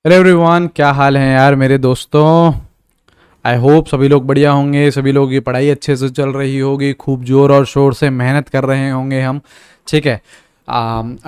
Hello everyone, क्या हाल है यार मेरे दोस्तों। आई होप सभी लोग बढ़िया होंगे। सभी लोग की पढ़ाई अच्छे से चल रही होगी, खूब जोर और शोर से मेहनत कर रहे होंगे हम। ठीक है।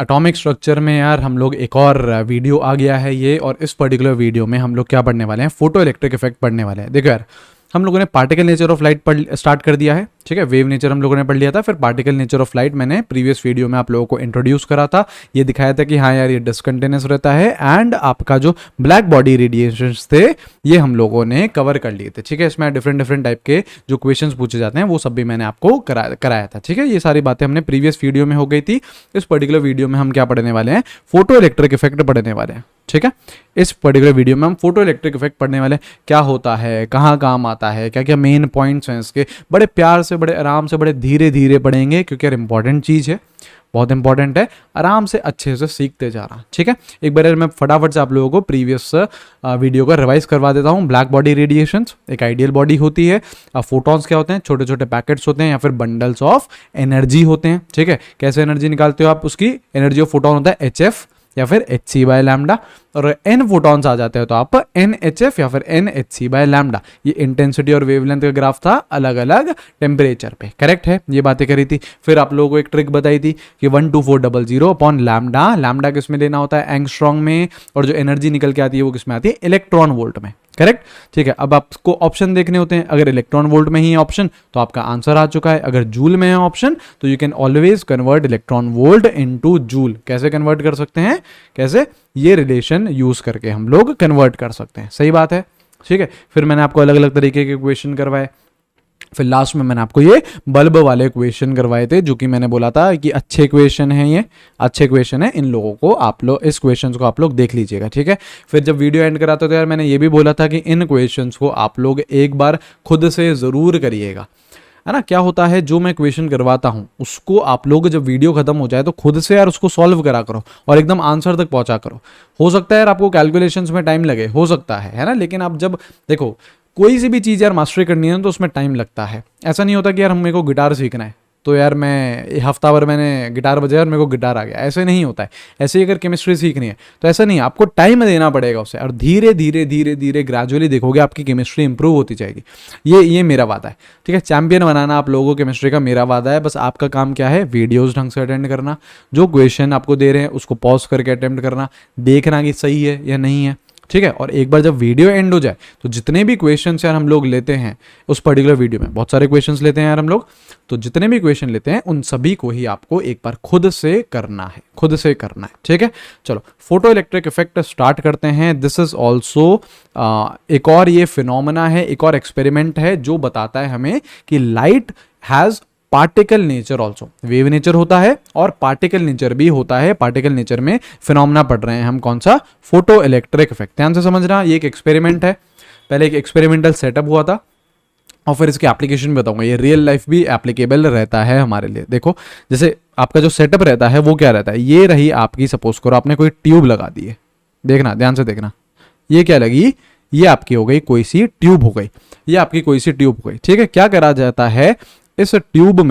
एटॉमिक स्ट्रक्चर में यार हम लोग एक और वीडियो आ गया है ये, और इस पर्टिकुलर वीडियो में हम लोग क्या पढ़ने वाले हैं, फोटो इलेक्ट्रिक इफेक्ट पढ़ने वाले हैं। देखो यार, हम लोगों ने पार्टिकल नेचर ऑफ लाइट पढ़ स्टार्ट कर दिया है। ठीक है, वेव नेचर हम लोगों ने पढ़ लिया था, फिर पार्टिकल नेचर ऑफ लाइट मैंने प्रीवियस वीडियो में आप लोगों को इंट्रोड्यूस करा था। ये दिखाया था कि हाँ यार, ये डिसकंटिन्यूस रहता है, एंड आपका जो ब्लैक बॉडी रेडिएशंस थे ये हम लोगों ने कवर कर लिए थे। ठीक है, इसमें डिफरेंट डिफरेंट टाइप के जो क्वेश्चंस पूछे जाते हैं वो सब भी मैंने आपको कराया था। ठीक है, ये सारी बातें हमने प्रीवियस वीडियो में हो गई थी। इस पर्टिकुलर वीडियो में हम क्या पढ़ने वाले हैं, फोटो इलेक्ट्रिक इफेक्ट पढ़ने वाले हैं। ठीक है, इस पर्टिकुलर वीडियो में हम फोटो इलेक्ट्रिक इफेक्ट पढ़ने वाले हैं। क्या होता है, कहाँ काम आता है, क्या क्या मेन पॉइंट्स हैं इसके, बड़े प्यार से, बड़े आराम से, बड़े धीरे धीरे पढ़ेंगे, क्योंकि यार इंपॉर्टेंट चीज़ है, बहुत इंपॉर्टेंट है। आराम से अच्छे से सीखते जा रहा। ठीक है, एक बार मैं फटाफट से आप लोगों को प्रीवियस वीडियो का रिवाइज करवा देता हूँ। ब्लैक बॉडी रेडिएशंस एक आइडियल बॉडी होती है। फोटॉन्स क्या होते हैं, छोटे छोटे पैकेट्स होते हैं या फिर बंडल्स ऑफ एनर्जी होते हैं। ठीक है, कैसे एनर्जी निकालते हो आप, उसकी एनर्जी ऑफ फोटोन होता है HF या फिर HC बाय लैम्डा, और n फोटॉन्स आ जाते हैं तो आप NHF या फिर NHC बाय लैम्डा। ये इंटेंसिटी और वेवलेंथ का ग्राफ था अलग अलग टेम्परेचर पे। करेक्ट है, ये बातें करी थी। फिर आप लोगों को एक ट्रिक बताई थी कि 12400 अपॉन लैम्डा। लैम्डा किस में लेना होता है, एंगस्ट्रॉन्ग में, और जो एनर्जी निकल के आती है वो किस में आती है, इलेक्ट्रॉन वोल्ट में। करेक्ट। ठीक है, अब आपको ऑप्शन देखने होते हैं। अगर इलेक्ट्रॉन वोल्ट में ही है ऑप्शन तो आपका आंसर आ चुका है। अगर जूल में है ऑप्शन तो you can always convert electron volt into joule. कैसे कन्वर्ट कर सकते हैं, कैसे, ये रिलेशन यूज करके हम लोग कन्वर्ट कर सकते हैं। सही बात है। ठीक है, फिर मैंने आपको अलग अलग तरीके के क्वेश्चन करवाए। फिर लास्ट में मैंने आपको ये बल्ब वाले क्वेश्चन करवाए थे, जो कि मैंने बोला था कि अच्छे क्वेश्चन हैं, ये अच्छे क्वेश्चन है, इन लोगों को आप लोग, इस क्वेश्चंस को आप लोग देख लीजिएगा। ठीक है, फिर जब वीडियो एंड कराते तो यार मैंने ये भी बोला था कि इन क्वेश्चंस को आप लोग एक बार खुद से ज़रूर करिएगा, है ना। क्या होता है, जो मैं क्वेश्चन करवाता हूँ उसको आप लोग जब वीडियो खत्म हो जाए तो खुद से यार उसको सॉल्व करा करो और एकदम आंसर तक पहुंचा करो। हो सकता है यार आपको कैलकुलेशंस में टाइम लगे, हो सकता है ना, लेकिन आप जब देखो कोई सी भी चीज़ यार मास्टरी करनी है तो उसमें टाइम लगता है। ऐसा नहीं होता कि यार मेरे को गिटार सीखना है तो यार मैं हफ्ता भर मैंने गिटार बजाया और मेरे को गिटार आ गया, ऐसे नहीं होता है। ऐसे ही अगर केमिस्ट्री सीखनी है तो ऐसा नहीं है, आपको टाइम देना पड़ेगा उसे, और धीरे धीरे धीरे धीरे ग्रेजुअली देखोगे आपकी केमिस्ट्री इंप्रूव होती जाएगी। ये मेरा वादा है। ठीक है, चैंपियन बनाना आप लोगों को केमिस्ट्री का मेरा वादा है। बस आपका काम क्या है, वीडियोज़ ढंग से अटेंड करना, जो क्वेश्चन आपको दे रहे हैं उसको पॉज करके अटेम्प्ट करना, देखना कि सही है या नहीं है। ठीक है, और एक बार जब वीडियो एंड हो जाए तो जितने भी क्वेश्चंस यार हम लोग लेते हैं उस पर्टिकुलर वीडियो में, बहुत सारे क्वेश्चंस लेते हैं यार हम लोग, तो जितने भी क्वेश्चन लेते हैं उन सभी को ही आपको एक बार खुद से करना है, खुद से करना है। ठीक है, चलो फोटो इलेक्ट्रिक इफेक्ट स्टार्ट करते हैं। दिस इज ऑल्सो एक और ये फिनोमेना है, एक और एक्सपेरिमेंट है जो बताता है हमें कि light has particle nature also. Wave nature होता है और पार्टिकल नेचर भी होता है। पार्टिकल नेचर में फिनोमेना पढ़ रहे हैं हम, कौन सा, फोटो इलेक्ट्रिक इफेक्ट। ध्यान से समझना, ये एक एक्सपेरिमेंट है। पहले एक एक्सपेरिमेंटल सेटअप हुआ था और फिर इसके एप्लीकेशन भी बताऊंगा। ये रियल लाइफ भी एप्लीकेबल रहता है हमारे लिए। देखो, जैसे आपका जो सेटअप रहता है वो क्या रहता है, ये रही आपकी, सपोज करो आपने कोई ट्यूब लगा दी है। देखना, ध्यान से देखना, ये क्या लगी, ये आपकी हो गई कोई सी ट्यूब हो गई, ये आपकी कोई सी ट्यूब हो गई। ठीक है, क्या करा जाता है, इस ट्यूब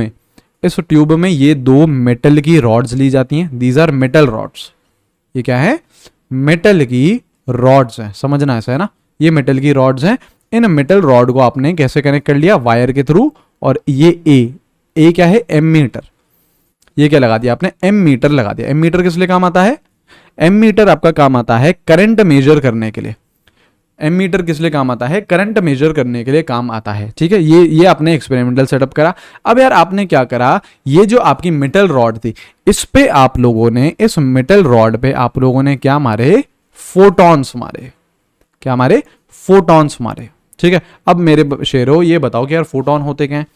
में ये दो मेटल की रॉड्स ली जाती हैं। These are metal rods. ये क्या है, मेटल की रॉड्स हैं, समझना ऐसा है ना, ये मेटल की रॉड्स हैं। इन मेटल रॉड को आपने कैसे कनेक्ट कर लिया, वायर के थ्रू, और ये ए क्या है, एमीटर। ये क्या लगा दिया आपने, एमीटर लगा दिया। एमीटर किस लिए काम आता है, एमीटर आपका काम आता है करंट मेजर करने के लिए। एमीटर किस लिए काम आता है, करंट मेजर करने के लिए काम आता है। ठीक है, ये आपने एक्सपेरिमेंटल सेटअप करा। अब यार आपने क्या करा, ये जो आपकी मेटल रॉड थी, इस पे आप लोगों ने, इस मेटल रॉड पे आप लोगों ने क्या मारे, फोटॉन्स मारे। क्या मारे, फोटॉन्स मारे। ठीक है, अब मेरे शेरो ये बताओ कि यार फोटॉन होते क्या हैं।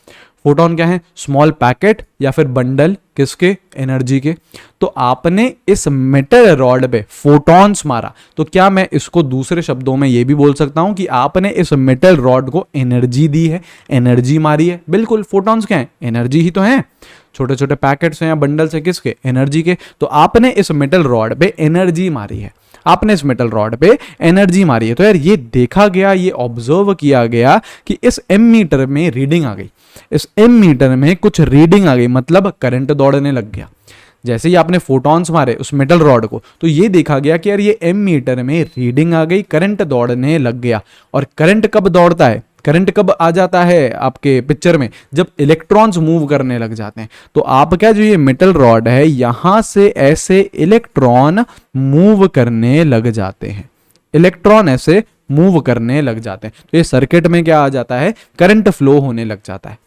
फोटॉन क्या है, स्मॉल पैकेट या फिर बंडल, किसके, एनर्जी के। तो आपने इस मेटल रॉड पे फोटॉन्स मारा, तो क्या मैं इसको दूसरे शब्दों में ये भी बोल सकता हूं कि आपने इस मेटल रॉड को एनर्जी दी है, एनर्जी मारी है। बिल्कुल, फोटॉन्स क्या है, एनर्जी ही तो है। छोटे छोटे पैकेट्स हैं या बंडल्स हैं, किसके, एनर्जी के। तो आपने इस मेटल रॉड पे एनर्जी मारी है, आपने इस मेटल रॉड पे एनर्जी मारी है। तो यार ये देखा गया, ये ऑब्जर्व किया गया कि इस एमीटर में रीडिंग आ गई, इस एमीटर में कुछ रीडिंग आ गई, मतलब करंट दौड़ने लग गया। जैसे ही आपने फोटॉन्स मारे उस मेटल रॉड को, तो ये देखा गया कि यार ये एम मीटर में रीडिंग आ गई, करंट दौड़ने लग गया। और करंट कब दौड़ता है, करंट कब आ जाता है आपके पिक्चर में, जब इलेक्ट्रॉन्स मूव करने लग जाते हैं। तो आपका जो ये मेटल रॉड है, यहां से ऐसे इलेक्ट्रॉन मूव करने लग जाते हैं, इलेक्ट्रॉन ऐसे मूव करने लग जाते हैं। तो ये सर्किट में क्या आ जाता है, करंट फ्लो होने लग जाता है।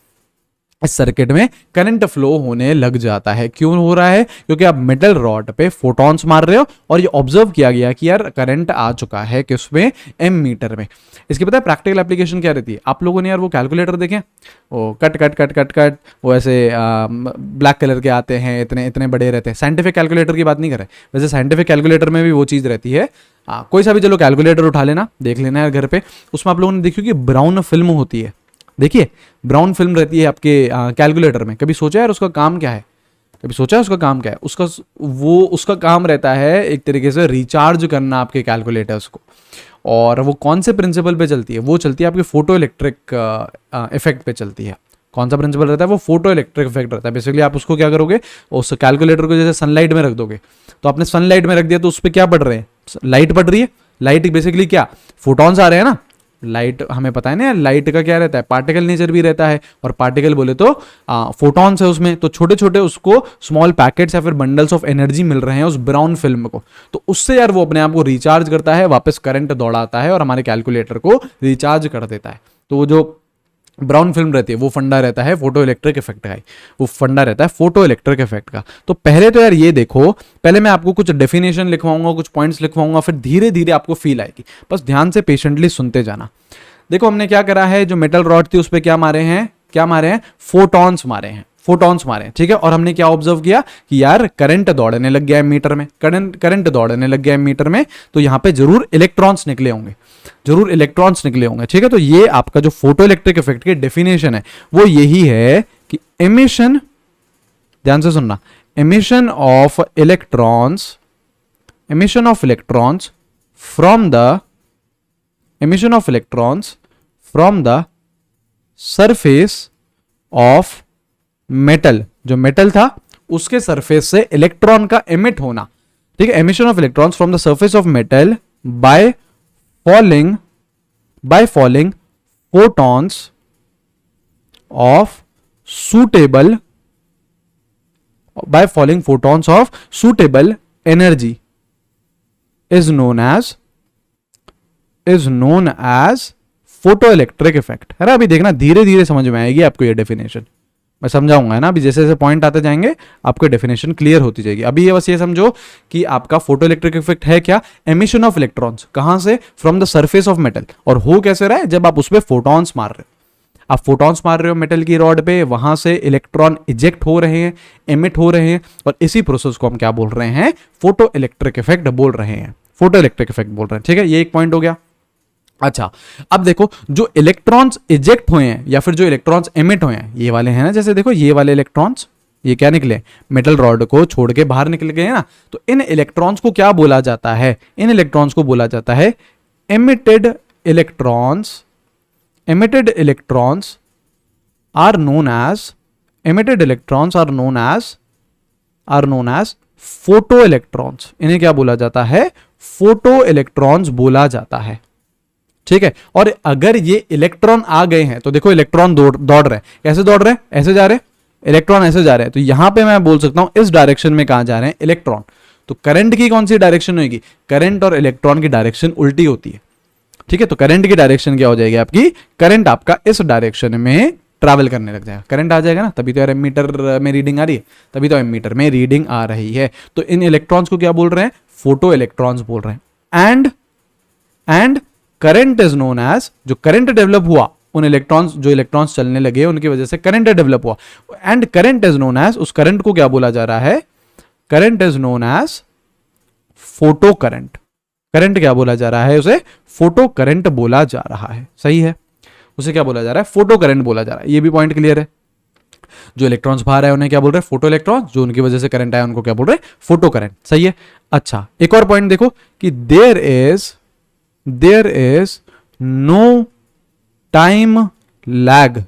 इस सर्किट में करंट फ्लो होने लग जाता है। क्यों हो रहा है, क्योंकि आप मेटल रॉड पे फोटॉन्स मार रहे हो और ये ऑब्जर्व किया गया कि यार करंट आ चुका है किसमें, एम मीटर में। इसकी पता है प्रैक्टिकल एप्लीकेशन क्या रहती है, आप लोगों ने यार वो कैलकुलेटर देखे, वो cut cut cut cut cut वो ऐसे ब्लैक कलर के आते हैं, इतने इतने बड़े रहते हैं। साइंटिफिक कैलकुलेटर की बात नहीं कर रहे, वैसे साइंटिफिक कैलकुलेटर में भी वो चीज़ रहती है। कोई सा भी चलो कैलकुलेटर उठा लेना, देख लेना यार घर पे, उसमें आप लोगों ने देखियो कि ब्राउन फिल्म होती है, देखिए ब्राउन फिल्म रहती है आपके कैलकुलेटर में। कभी सोचा यार उसका काम क्या है, कभी सोचा है उसका काम क्या है, उसका काम रहता है एक तरीके से रिचार्ज करना आपके कैलकुलेटर्स को। और वो कौन से प्रिंसिपल पे चलती है, वो चलती है आपके फोटो इलेक्ट्रिक इफेक्ट पे चलती है। कौन सा प्रिंसिपल रहता है, वो फोटो इलेक्ट्रिक इफेक्ट रहता है। बेसिकली आप उसको क्या करोगे, उस कैलकुलेटर को जैसे सनलाइट में रख दोगे, तो आपने सनलाइट में रख दिया तो उस पर क्या पड़ रहे हैं, लाइट पड़ रही है। लाइट बेसिकली क्या, फोटॉन्स आ रहे हैं ना। लाइट हमें पता है ना, लाइट का क्या रहता है, पार्टिकल नेचर भी रहता है। और पार्टिकल बोले तो फोटॉन्स है उसमें, तो छोटे छोटे उसको स्मॉल पैकेट्स या फिर बंडल्स ऑफ एनर्जी मिल रहे हैं उस ब्राउन फिल्म को। तो उससे यार वो अपने आप को रिचार्ज करता है, वापस करंट दौड़ाता है और हमारे कैलकुलेटर को रिचार्ज कर देता है। तो वो जो ब्राउन फिल्म रहती है वो फंडा रहता है फोटो इलेक्ट्रिक इफेक्ट का ही, वो फंडा रहता है फोटो इलेक्ट्रिक इफेक्ट का। तो पहले तो यार ये देखो, पहले मैं आपको कुछ डेफिनेशन लिखवाऊंगा, कुछ पॉइंट्स लिखवाऊंगा, फिर धीरे धीरे आपको फील आएगी। बस ध्यान से पेशेंटली सुनते जाना। देखो हमने क्या करा है, जो मेटल रॉड थी उस पर क्या मारे हैं, क्या मारे हैं, फोटॉन्स मारे हैं, फोटॉन्स मारे हैं, ठीक है। और हमने क्या ऑब्जर्व किया कि यार करंट दौड़ने लग गया है मीटर में, करंट दौड़ने लग गया है मीटर में, तो यहां पे जरूर इलेक्ट्रॉन्स निकले होंगे, जरूर इलेक्ट्रॉन्स निकले होंगे, ठीक है। तो ये आपका जो फोटो इलेक्ट्रिक इफेक्ट की डेफिनेशन है वो यही है कि एमिशन, ध्यान से सुनना, emission of electrons, emission of electrons from the, emission of electrons from the surface of metal, जो मेटल था उसके सरफेस से इलेक्ट्रॉन का एमिट होना, ठीक है। Emission of electrons from the surface of metal by fouling photons of suitable, by falling photons of suitable energy is known as photo electric effect, है ना। अभी देखना धीरे धीरे समझ में आएगी आपको ये डेफिनेशन, मैं समझाऊंगा, है ना। अभी जैसे जैसे पॉइंट आते जाएंगे आपको डेफिनेशन क्लियर होती जाएगी। अभी ये बस ये समझो कि आपका फोटो इलेक्ट्रिक इफेक्ट है क्या, एमिशन ऑफ इलेक्ट्रॉन्स, कहां से, from the surface of metal. और हो कैसे रहा है, जब आप उसमें फोटॉन्स मार रहे हो, आप फोटॉन्स मार रहे हो मेटल की रॉड पे, वहां से इलेक्ट्रॉन इजेक्ट हो रहे हैं, एमिट हो रहे हैं, और इसी प्रोसेस को हम क्या बोल रहे हैं, फोटो इलेक्ट्रिक इफेक्ट बोल रहे हैं, फोटो इलेक्ट्रिक इफेक्ट बोल रहे हैं, ठीक है। ये एक पॉइंट हो गया। अच्छा, अब देखो जो इलेक्ट्रॉन्स इजेक्ट हुए हैं या फिर जो इलेक्ट्रॉन्स एमिट हुए हैं, ये वाले हैं ना, जैसे देखो ये वाले इलेक्ट्रॉन्स, ये क्या निकले, मेटल रॉड को छोड़ के बाहर निकल गए ना। तो इन इलेक्ट्रॉन्स को क्या बोला जाता है, इन इलेक्ट्रॉन्स को बोला जाता है emitted electrons. Emitted electrons are known as, emitted electrons are known as photo electrons. इन्हें क्या बोला जाता है, फोटो इलेक्ट्रॉन्स बोला जाता है, ठीक है। और अगर ये इलेक्ट्रॉन आ गए हैं तो देखो इलेक्ट्रॉन दौड़ रहे हैं, कैसे दौड़ रहे हैं, ऐसे जा रहे हैं, इलेक्ट्रॉन ऐसे जा रहे हैं। तो यहां पे मैं बोल सकता हूं इस डायरेक्शन में कहां जा रहे हैं, इलेक्ट्रॉन। तो करंट की कौन सी डायरेक्शन होगी, करंट और इलेक्ट्रॉन की डायरेक्शन उल्टी होती है, ठीक है। तो करंट की डायरेक्शन क्या हो जाएगी आपकी, करंट आपका इस डायरेक्शन में ट्रैवल करने लग जाएगा, करंट आ जाएगा ना, तभी तो यार एमीटर में रीडिंग आ रही है, तभी तो एमीटर में रीडिंग आ रही है। तो इन इलेक्ट्रॉन्स को क्या बोल रहे हैं, फोटो इलेक्ट्रॉन्स बोल रहे हैं। And current is known as, जो करंट डेवलप हुआ उन इलेक्ट्रॉन्स, जो इलेक्ट्रॉन्स चलने लगे उनकी वजह से करंट डेवलप हुआ, and current is known as, उस करंट को क्या बोला जा रहा है, current is known as photo current. Current क्या बोला जा रहा है, उसे फोटो करंट बोला जा रहा है, सही है। उसे क्या बोला जा रहा है, फोटो करंट बोला जा रहा है। ये भी पॉइंट क्लियर है। जो इलेक्ट्रॉन्स बाहर आए उन्हें क्या बोल रहे हैं, फोटो इलेक्ट्रॉन्स, जो उनकी वजह से करंट आया उनको क्या बोल रहे हैं, फोटो करंट, सही है। अच्छा, एक और पॉइंट देखो कि there is no time lag,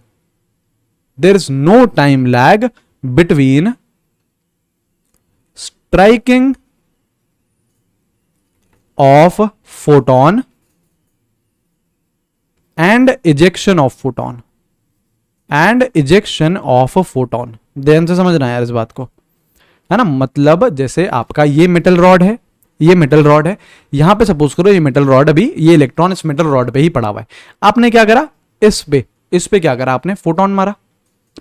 there is no time lag between striking of photon and ejection of photon, and ejection of photon. ध्यान से समझना है यार इस बात को, है ना। मतलब जैसे आपका ये मेटल रॉड है, ये मेटल रॉड है, यहां पे सपोज करो ये मेटल रॉड, अभी ये इलेक्ट्रॉन इस मेटल रॉड पे ही पड़ा हुआ है। आपने क्या करा, इस पे क्या करा आपने, फोटोन मारा।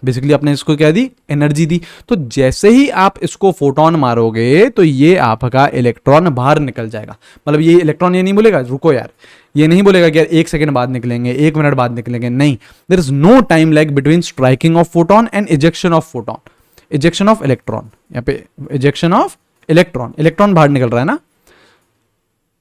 बेसिकली आपने इसको क्या दी, एनर्जी दी। तो जैसे ही आप इसको फोटोन मारोगे तो ये आपका इलेक्ट्रॉन बाहर निकल जाएगा। मतलब ये इलेक्ट्रॉन ये नहीं बोलेगा रुको यार, ये नहीं बोलेगा कि यार 1 सेकंड बाद निकलेंगे, 1 मिनट बाद निकलेंगे, नहीं। There is no time lag between striking of photon and ejection of photon, ejection of electron. यहाँ पे इजेक्शन ऑफ इलेक्ट्रॉन, इलेक्ट्रॉन बाहर निकल रहा है ना,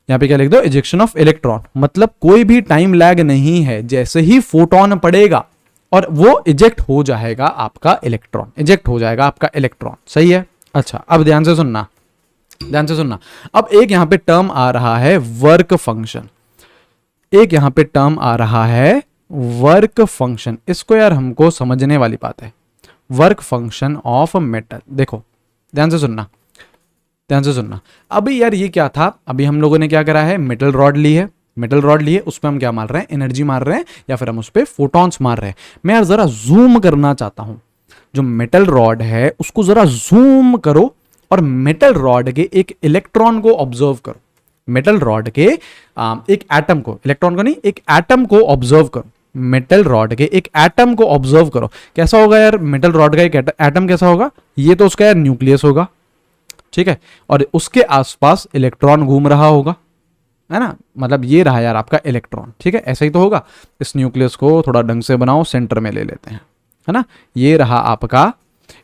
यहाँ पे क्या लिख दो, इजेक्शन ऑफ इलेक्ट्रॉन। मतलब कोई भी टाइम लैग नहीं है, जैसे ही फोटोन पड़ेगा और वो इजेक्ट हो जाएगा आपका इलेक्ट्रॉन, इजेक्ट हो जाएगा आपका इलेक्ट्रॉन। सही है। अच्छा अब ध्यान से सुनना, ध्यान से सुनना। अब एक यहां पे टर्म आ रहा है वर्क फंक्शन, एक यहां पे टर्म आ रहा है वर्क फंक्शन। इसको यार हमको समझने वाली बात है, वर्क फंक्शन ऑफ मेटल। देखो ध्यान से सुनना, ध्यान से सुनना। अभी यार ये क्या था, अभी हम लोगों ने क्या करा है, मेटल रॉड ली है, मेटल रॉड लिए, उस पर हम क्या मार रहे हैं, एनर्जी मार रहे हैं, या फिर हम उस पर फोटॉन्स मार रहे हैं। मैं यार जरा जूम करना चाहता हूं, जो मेटल रॉड है उसको जरा जूम करो और मेटल रॉड के एक इलेक्ट्रॉन को ऑब्जर्व करो। मेटल रॉड के एक एटम को, इलेक्ट्रॉन को नहीं, एक एटम को ऑब्जर्व करो। मेटल रॉड के एक एटम को ऑब्जर्व करो। कैसा होगा यार मेटल रॉड का एक एटम, कैसा होगा, ये तो उसका यार न्यूक्लियस होगा, ठीक है, और उसके आसपास इलेक्ट्रॉन घूम रहा होगा, है ना। मतलब ये रहा यार आपका इलेक्ट्रॉन, ठीक है, ऐसा ही तो होगा। इस न्यूक्लियस को थोड़ा ढंग से बनाओ, सेंटर में ले लेते हैं, है ना। ये रहा आपका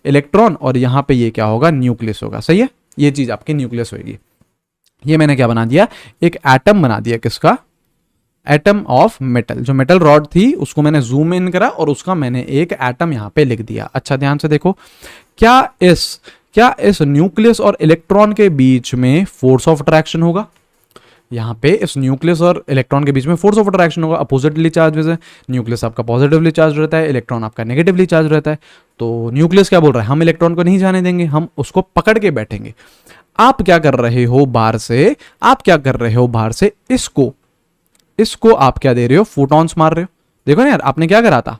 इलेक्ट्रॉन और यहां पे ये क्या होगा, न्यूक्लियस होगा। सही है, ये चीज आपकी न्यूक्लियस होगी। ये मैंने क्या बना दिया, एक एटम बना दिया, किसका, एटम ऑफ मेटल। जो मेटल रॉड थी उसको मैंने जूम इन करा और उसका मैंने एक एटम यहां पे लिख दिया। अच्छा ध्यान से देखो, क्या इस न्यूक्लियस और इलेक्ट्रॉन के बीच में फोर्स ऑफ अट्रैक्शन होगा। यहां पे इस न्यूक्लियस और इलेक्ट्रॉन के बीच में फोर्स ऑफ अट्रैक्शन होगा, अपोजिटली चार्ज में। न्यूक्लियस आपका पॉजिटिवली चार्ज रहता है, इलेक्ट्रॉन आपका नेगेटिवली चार्ज रहता है। तो न्यूक्लियस क्या बोल रहा है, हम इलेक्ट्रॉन को नहीं जाने देंगे, हम उसको पकड़ के बैठेंगे। आप क्या कर रहे हो बाहर से, आप क्या कर रहे हो बाहर से, इसको आप क्या दे रहे हो, फोटॉन्स मार रहे हो। देखो ना यार, आपने क्या करा था,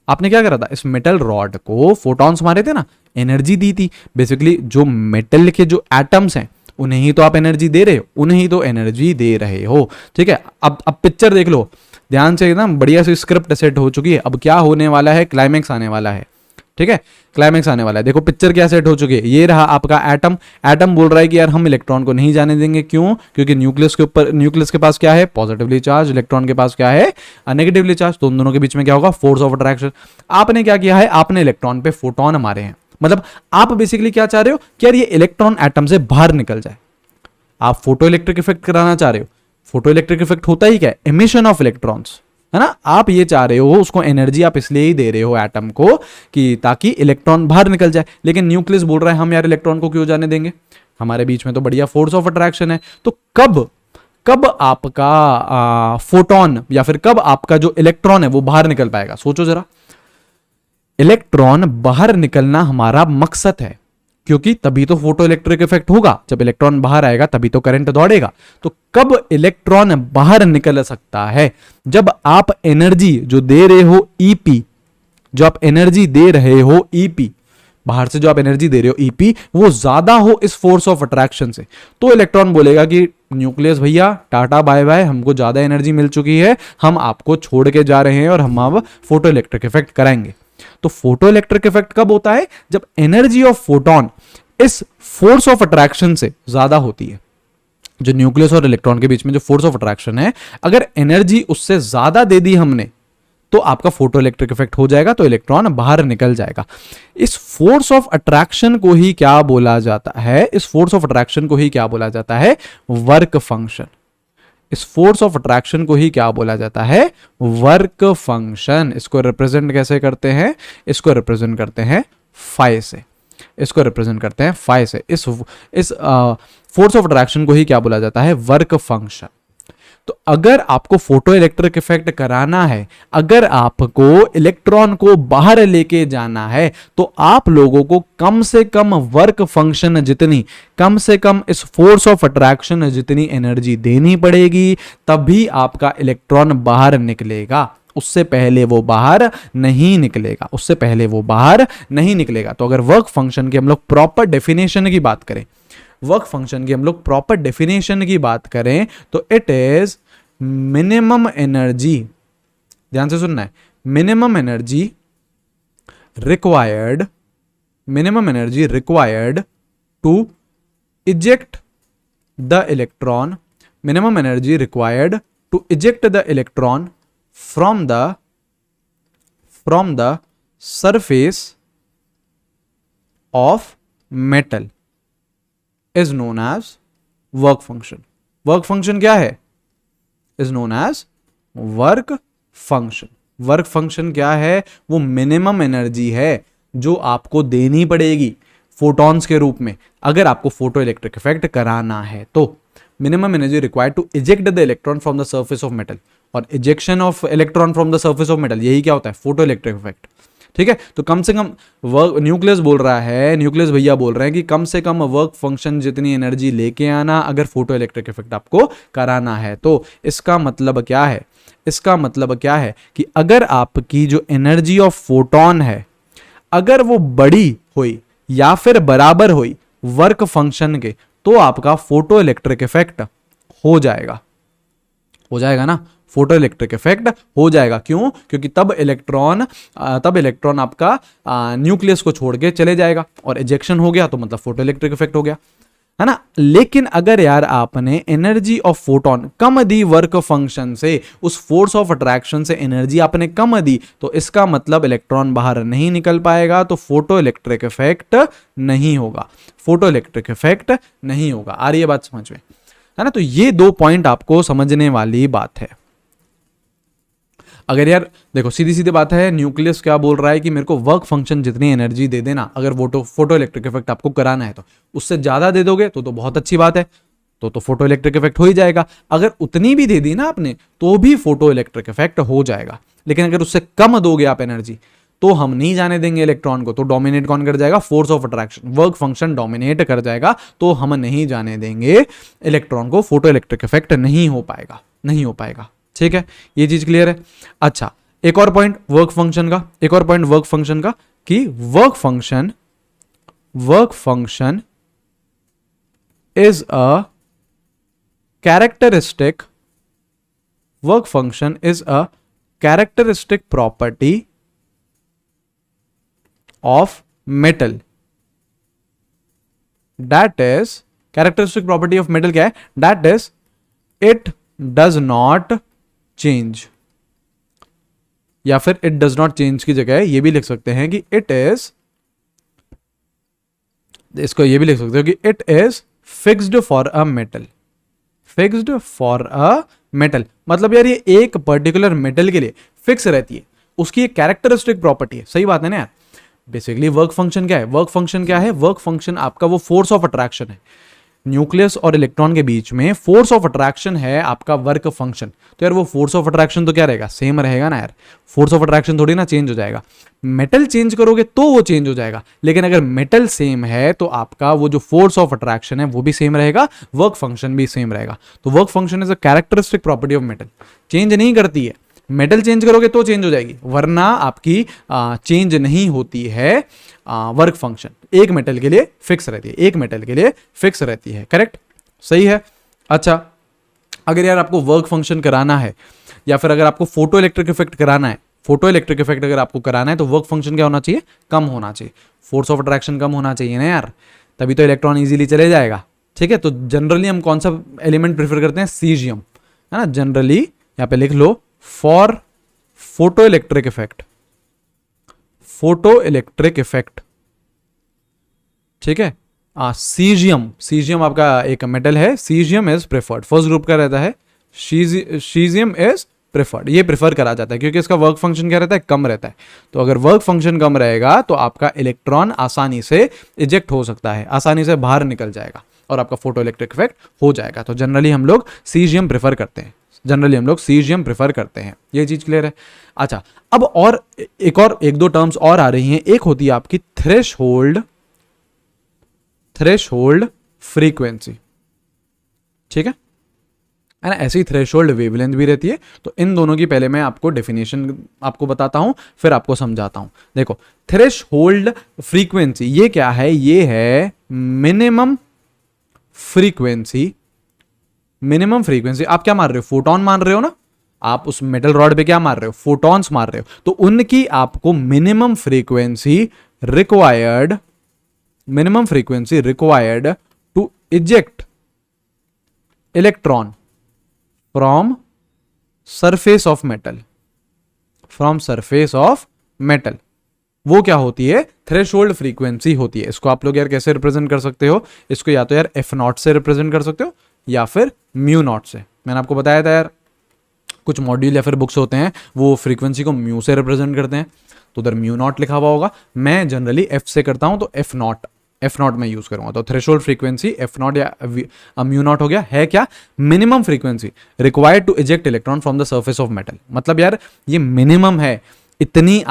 आपने क्या करा था, इस मेटल रॉड को फोटॉन्स मारे थे ना, एनर्जी दी थी। बेसिकली जो मेटल के जो एटम्स हैं उन्हें ही तो आप एनर्जी दे रहे हो, उन्हें ही तो एनर्जी दे रहे हो, ठीक है। अब पिक्चर देख लो ध्यान से, एकदम बढ़िया सी स्क्रिप्ट सेट हो चुकी है। अब क्या होने वाला है, क्लाइमैक्स आने वाला है, ठीक है, क्लाइमैक्स आने वाला है। देखो पिक्चर क्या सेट हो चुकी है, ये रहा आपका एटम। एटम बोल रहा है कि यार हम इलेक्ट्रॉन को नहीं जाने देंगे, क्यों, क्योंकि न्यूक्लियस के ऊपर, न्यूक्लियस के पास क्या है, पॉजिटिवली चार्ज, इलेक्ट्रॉन के पास क्या है, नेगेटिवली चार्ज। तो उन दोनों के बीच में क्या होगा, फोर्स ऑफ अट्रैक्शन। आपने क्या किया है, आपने इलेक्ट्रॉन पे फोटोन मारे हैं। मतलब आप बेसिकली क्या चाह रहे हो कि यार ये इलेक्ट्रॉन एटम से बाहर निकल जाए। आप फोटो इलेक्ट्रिक इफेक्ट कराना चाह रहे हो। फोटो इलेक्ट्रिक इफेक्ट होता ही क्या है, एमिशन ऑफ इलेक्ट्रॉन्स, है ना। आप ये चाह रहे हो, उसको एनर्जी आप इसलिए ही दे रहे हो एटम को कि ताकि इलेक्ट्रॉन बाहर निकल जाए। लेकिन न्यूक्लियस बोल रहा है हम यार इलेक्ट्रॉन को क्यों जाने देंगे, हमारे बीच में तो बढ़िया फोर्स ऑफ अट्रैक्शन है। तो कब आपका फोटोन या फिर कब आपका जो इलेक्ट्रॉन है वो बाहर निकल पाएगा, सोचो जरा। इलेक्ट्रॉन बाहर निकलना हमारा मकसद है, क्योंकि तभी तो फोटो इलेक्ट्रिक इफेक्ट होगा। जब इलेक्ट्रॉन बाहर आएगा तभी तो करंट दौड़ेगा। तो कब इलेक्ट्रॉन बाहर निकल सकता है, जब आप एनर्जी जो दे रहे हो ईपी, जो आप एनर्जी दे रहे हो ईपी, बाहर से जो आप एनर्जी दे रहे हो ईपी, वो ज्यादा हो इस फोर्स ऑफ अट्रैक्शन से। तो इलेक्ट्रॉन बोलेगा कि न्यूक्लियस भैया टाटा बाय बाय, हमको ज्यादा एनर्जी मिल चुकी है, हम आपको छोड़ के जा रहे हैं और हम अब फोटो इलेक्ट्रिक इफेक्ट कराएंगे। तो फोटो इलेक्ट्रिक इफेक्ट कब होता है, जब एनर्जी ऑफ फोटोन इस फोर्स ऑफ अट्रैक्शन से ज्यादा होती है। जो न्यूक्लियस और इलेक्ट्रॉन के बीच में जो फोर्स ऑफ अट्रैक्शन है, अगर एनर्जी उससे ज्यादा दे दी हमने तो आपका फोटो इलेक्ट्रिक इफेक्ट हो जाएगा, तो इलेक्ट्रॉन बाहर निकल जाएगा। इस फोर्स ऑफ अट्रैक्शन को ही क्या बोला जाता है, इस फोर्स ऑफ अट्रैक्शन को ही क्या बोला जाता है, वर्क फंक्शन। इस फोर्स ऑफ अट्रैक्शन को ही क्या बोला जाता है, वर्क फंक्शन। इसको रिप्रेजेंट कैसे करते हैं, इसको रिप्रेजेंट करते हैं फाई से, इसको रिप्रेजेंट करते हैं फाई से। इस फोर्स ऑफ अट्रैक्शन को ही क्या बोला जाता है, वर्क फंक्शन। तो अगर आपको फोटो इलेक्ट्रिक इफेक्ट कराना है, अगर आपको इलेक्ट्रॉन को बाहर लेके जाना है, तो आप लोगों को कम से कम वर्क फंक्शन जितनी, कम से कम इस फोर्स ऑफ अट्रैक्शन जितनी एनर्जी देनी पड़ेगी, तभी आपका इलेक्ट्रॉन बाहर निकलेगा। उससे पहले वो बाहर नहीं निकलेगा, उससे पहले वो बाहर नहीं निकलेगा। तो अगर वर्क फंक्शन की हम लोग प्रॉपर डेफिनेशन की बात करें, वर्क फंक्शन की हम लोग प्रॉपर डेफिनेशन की बात करें, तो इट इज मिनिमम एनर्जी, ध्यान से सुनना है, minimum energy required, minimum energy required to eject the electron, minimum energy required to eject the electron from the surface of metal is known as work function. work function क्या है? is known as work function. work function क्या है? वो minimum energy है जो आपको देनी पड़ेगी फोटॉन्स के रूप में अगर आपको फोटो इलेक्ट्रिक इफेक्ट कराना है। तो minimum energy required to eject the electron from the surface of metal, और ejection of electron from the surface of metal, यही क्या होता है? Photo electric effect. ठीक है, तो कम से कम वर्क, न्यूक्लियस बोल रहा है, न्यूक्लियस भैया बोल रहे हैं कि कम से कम वर्क फंक्शन जितनी एनर्जी लेके आना अगर फोटो इलेक्ट्रिक इफेक्ट आपको कराना है। तो इसका मतलब क्या है? इसका मतलब क्या है कि अगर आपकी जो एनर्जी ऑफ फोटोन है, अगर वो बड़ी हुई या फिर बराबर हुई वर्क फंक्शन के, तो आपका फोटो इलेक्ट्रिक इफेक्ट हो जाएगा, हो जाएगा ना, फोटो इलेक्ट्रिक इफेक्ट हो जाएगा। क्यों? क्योंकि तब इलेक्ट्रॉन आपका न्यूक्लियस को छोड़ के चले जाएगा और इजेक्शन हो गया, तो मतलब फोटो इलेक्ट्रिक इफेक्ट हो गया, है ना। लेकिन अगर यार आपने energy of photon come the work function से, उस फोर्स ऑफ अट्रैक्शन से एनर्जी आपने कम दी, तो इसका मतलब इलेक्ट्रॉन बाहर नहीं निकल पाएगा, तो फोटो इलेक्ट्रिक इफेक्ट नहीं होगा, फोटो इलेक्ट्रिक इफेक्ट नहीं होगा। आ रही है बात समझ में, है ना। तो ये दो पॉइंट आपको समझने वाली बात है। अगर यार देखो सीधी सीधी बात है, न्यूक्लियस क्या बोल रहा है कि मेरे को वर्क फंक्शन जितनी एनर्जी दे देना, अगर फोटो इलेक्ट्रिक इफेक्ट आपको कराना है, तो उससे ज्यादा दे दोगे तो बहुत अच्छी बात है, तो फोटो इलेक्ट्रिक इफेक्ट हो ही जाएगा। अगर उतनी भी दे दी ना आपने, तो भी फोटो इलेक्ट्रिक इफेक्ट हो जाएगा। लेकिन अगर उससे कम दोगे आप एनर्जी, तो हम नहीं जाने देंगे इलेक्ट्रॉन को, तो डोमिनेट कौन कर जाएगा? Force of attraction, work function dominate कर जाएगा, तो हम नहीं जाने देंगे इलेक्ट्रॉन को, फोटो इलेक्ट्रिक इफेक्ट नहीं हो पाएगा, नहीं हो पाएगा। ठीक है, ये चीज क्लियर है। अच्छा, एक और पॉइंट वर्क फंक्शन का, एक और पॉइंट वर्क फंक्शन का, कि work function is a characteristic, work function is a characteristic property of metal, that is, characteristic property of metal क्या है? That is it does not change, या फिर it does not change की जगह ये भी लिख सकते हैं कि इट इज, इसको ये भी लिख सकते हो कि it is fixed for a metal, fixed for a metal. मतलब यार ये एक पर्टिकुलर मेटल के लिए फिक्स रहती है, उसकी एक कैरेक्टरिस्टिक प्रॉपर्टी है। सही बात है ना यार। बेसिकली वर्क फंक्शन क्या है? वर्क फंक्शन क्या है? वर्क फंक्शन आपका वो फोर्स ऑफ अट्रैक्शन है, न्यूक्लियस और इलेक्ट्रॉन के बीच में फोर्स ऑफ अट्रैक्शन है आपका वर्क फंक्शन। तो यार वो फोर्स ऑफ अट्रैक्शन तो क्या रहेगा? सेम रहेगा ना यार। फोर्स ऑफ अट्रैक्शन थोड़ी ना चेंज हो जाएगा, मेटल चेंज करोगे तो वो चेंज हो जाएगा, लेकिन अगर मेटल सेम है तो आपका वो जो फोर्स ऑफ अट्रैक्शन है वो भी सेम रहेगा, वर्क फंक्शन भी सेम रहेगा। तो work function is a characteristic property of metal, change नहीं करती है। मेटल चेंज करोगे तो चेंज हो जाएगी, वरना आपकी चेंज नहीं होती है वर्क फंक्शन। एक मेटल के लिए फिक्स रहती है, एक मेटल के लिए फिक्स रहती है। करेक्ट, सही है। अच्छा, अगर यार आपको वर्क फंक्शन कराना है, या फिर अगर आपको फोटो इलेक्ट्रिक इफेक्ट कराना है, फोटो इलेक्ट्रिक इफेक्ट अगर आपको कराना है, तो वर्क फंक्शन क्या होना चाहिए? कम होना चाहिए, फोर्स ऑफ अट्रैक्शन कम होना चाहिए ना यार, तभी तो इलेक्ट्रॉन इजीली चले जाएगा। ठीक है, तो जनरली हम कौन सा एलिमेंट प्रेफर करते हैं? सीजियम, है ना। जनरली यहां पे लिख लो, for photo electric effect, photo electric effect, ठीक है। सीजियम, सीजियम आपका एक मेटल है, caesium is preferred, first group का रहता है, सीजियम इज प्रेफर्ड, ये प्रेफर करा जाता है क्योंकि इसका वर्क फंक्शन क्या रहता है? कम रहता है। तो अगर वर्क फंक्शन कम रहेगा तो आपका इलेक्ट्रॉन आसानी से इजेक्ट हो सकता है, आसानी से बाहर निकल जाएगा और आपका फोटो इलेक्ट्रिक इफेक्ट हो जाएगा। तो जनरली हम लोग सीजियम प्रेफर करते हैं, जनरली हम लोग सीजियम प्रेफर करते हैं। ये चीज क्लियर है। अच्छा, अब और एक दो टर्म्स और आ रही हैं। एक होती है आपकी थ्रेशहोल्ड फ्रीक्वेंसी, ठीक है ना। ऐसी थ्रेशोल्ड वेवलेंथ भी रहती है। तो इन दोनों की पहले मैं आपको डेफिनेशन आपको बताता हूं, फिर आपको समझाता हूं। देखो, थ्रेशोल्ड फ्रीक्वेंसी ये क्या है? ये है मिनिमम फ्रीक्वेंसी। मिनिमम फ्रीक्वेंसी आप क्या मार रहे हो? फोटोन मान रहे हो ना। आप उस मेटल रॉड पे क्या मार रहे हो? फोटॉन्स मार रहे हो। तो उनकी आपको minimum frequency required to eject electron from surface of metal, वो क्या होती है? थ्रेशोल्ड फ्रीक्वेंसी होती है। इसको आप लोग यार कैसे रिप्रेजेंट कर सकते हो? इसको या तो यार एफ नॉट से रिप्रेजेंट कर सकते हो या फिर म्यू नॉट से। मैंने आपको बताया था यार, कुछ मॉड्यूल या फिर बुक्स होते हैं वो फ्रीक्वेंसी को म्यू से रिप्रेजेंट करते हैं, तो उधर म्यू नॉट लिखा हुआ होगा। मैं जनरली एफ से करता हूं, तो एफ नॉट में यूज करूंगा। तो थ्रेशोल्ड फ्रीक्वेंसी एफ नॉट या म्यू नॉट हो गया। है क्या? Minimum frequency required to eject electron from the surface of metal. मतलब यार ये मिनिमम है, इतनी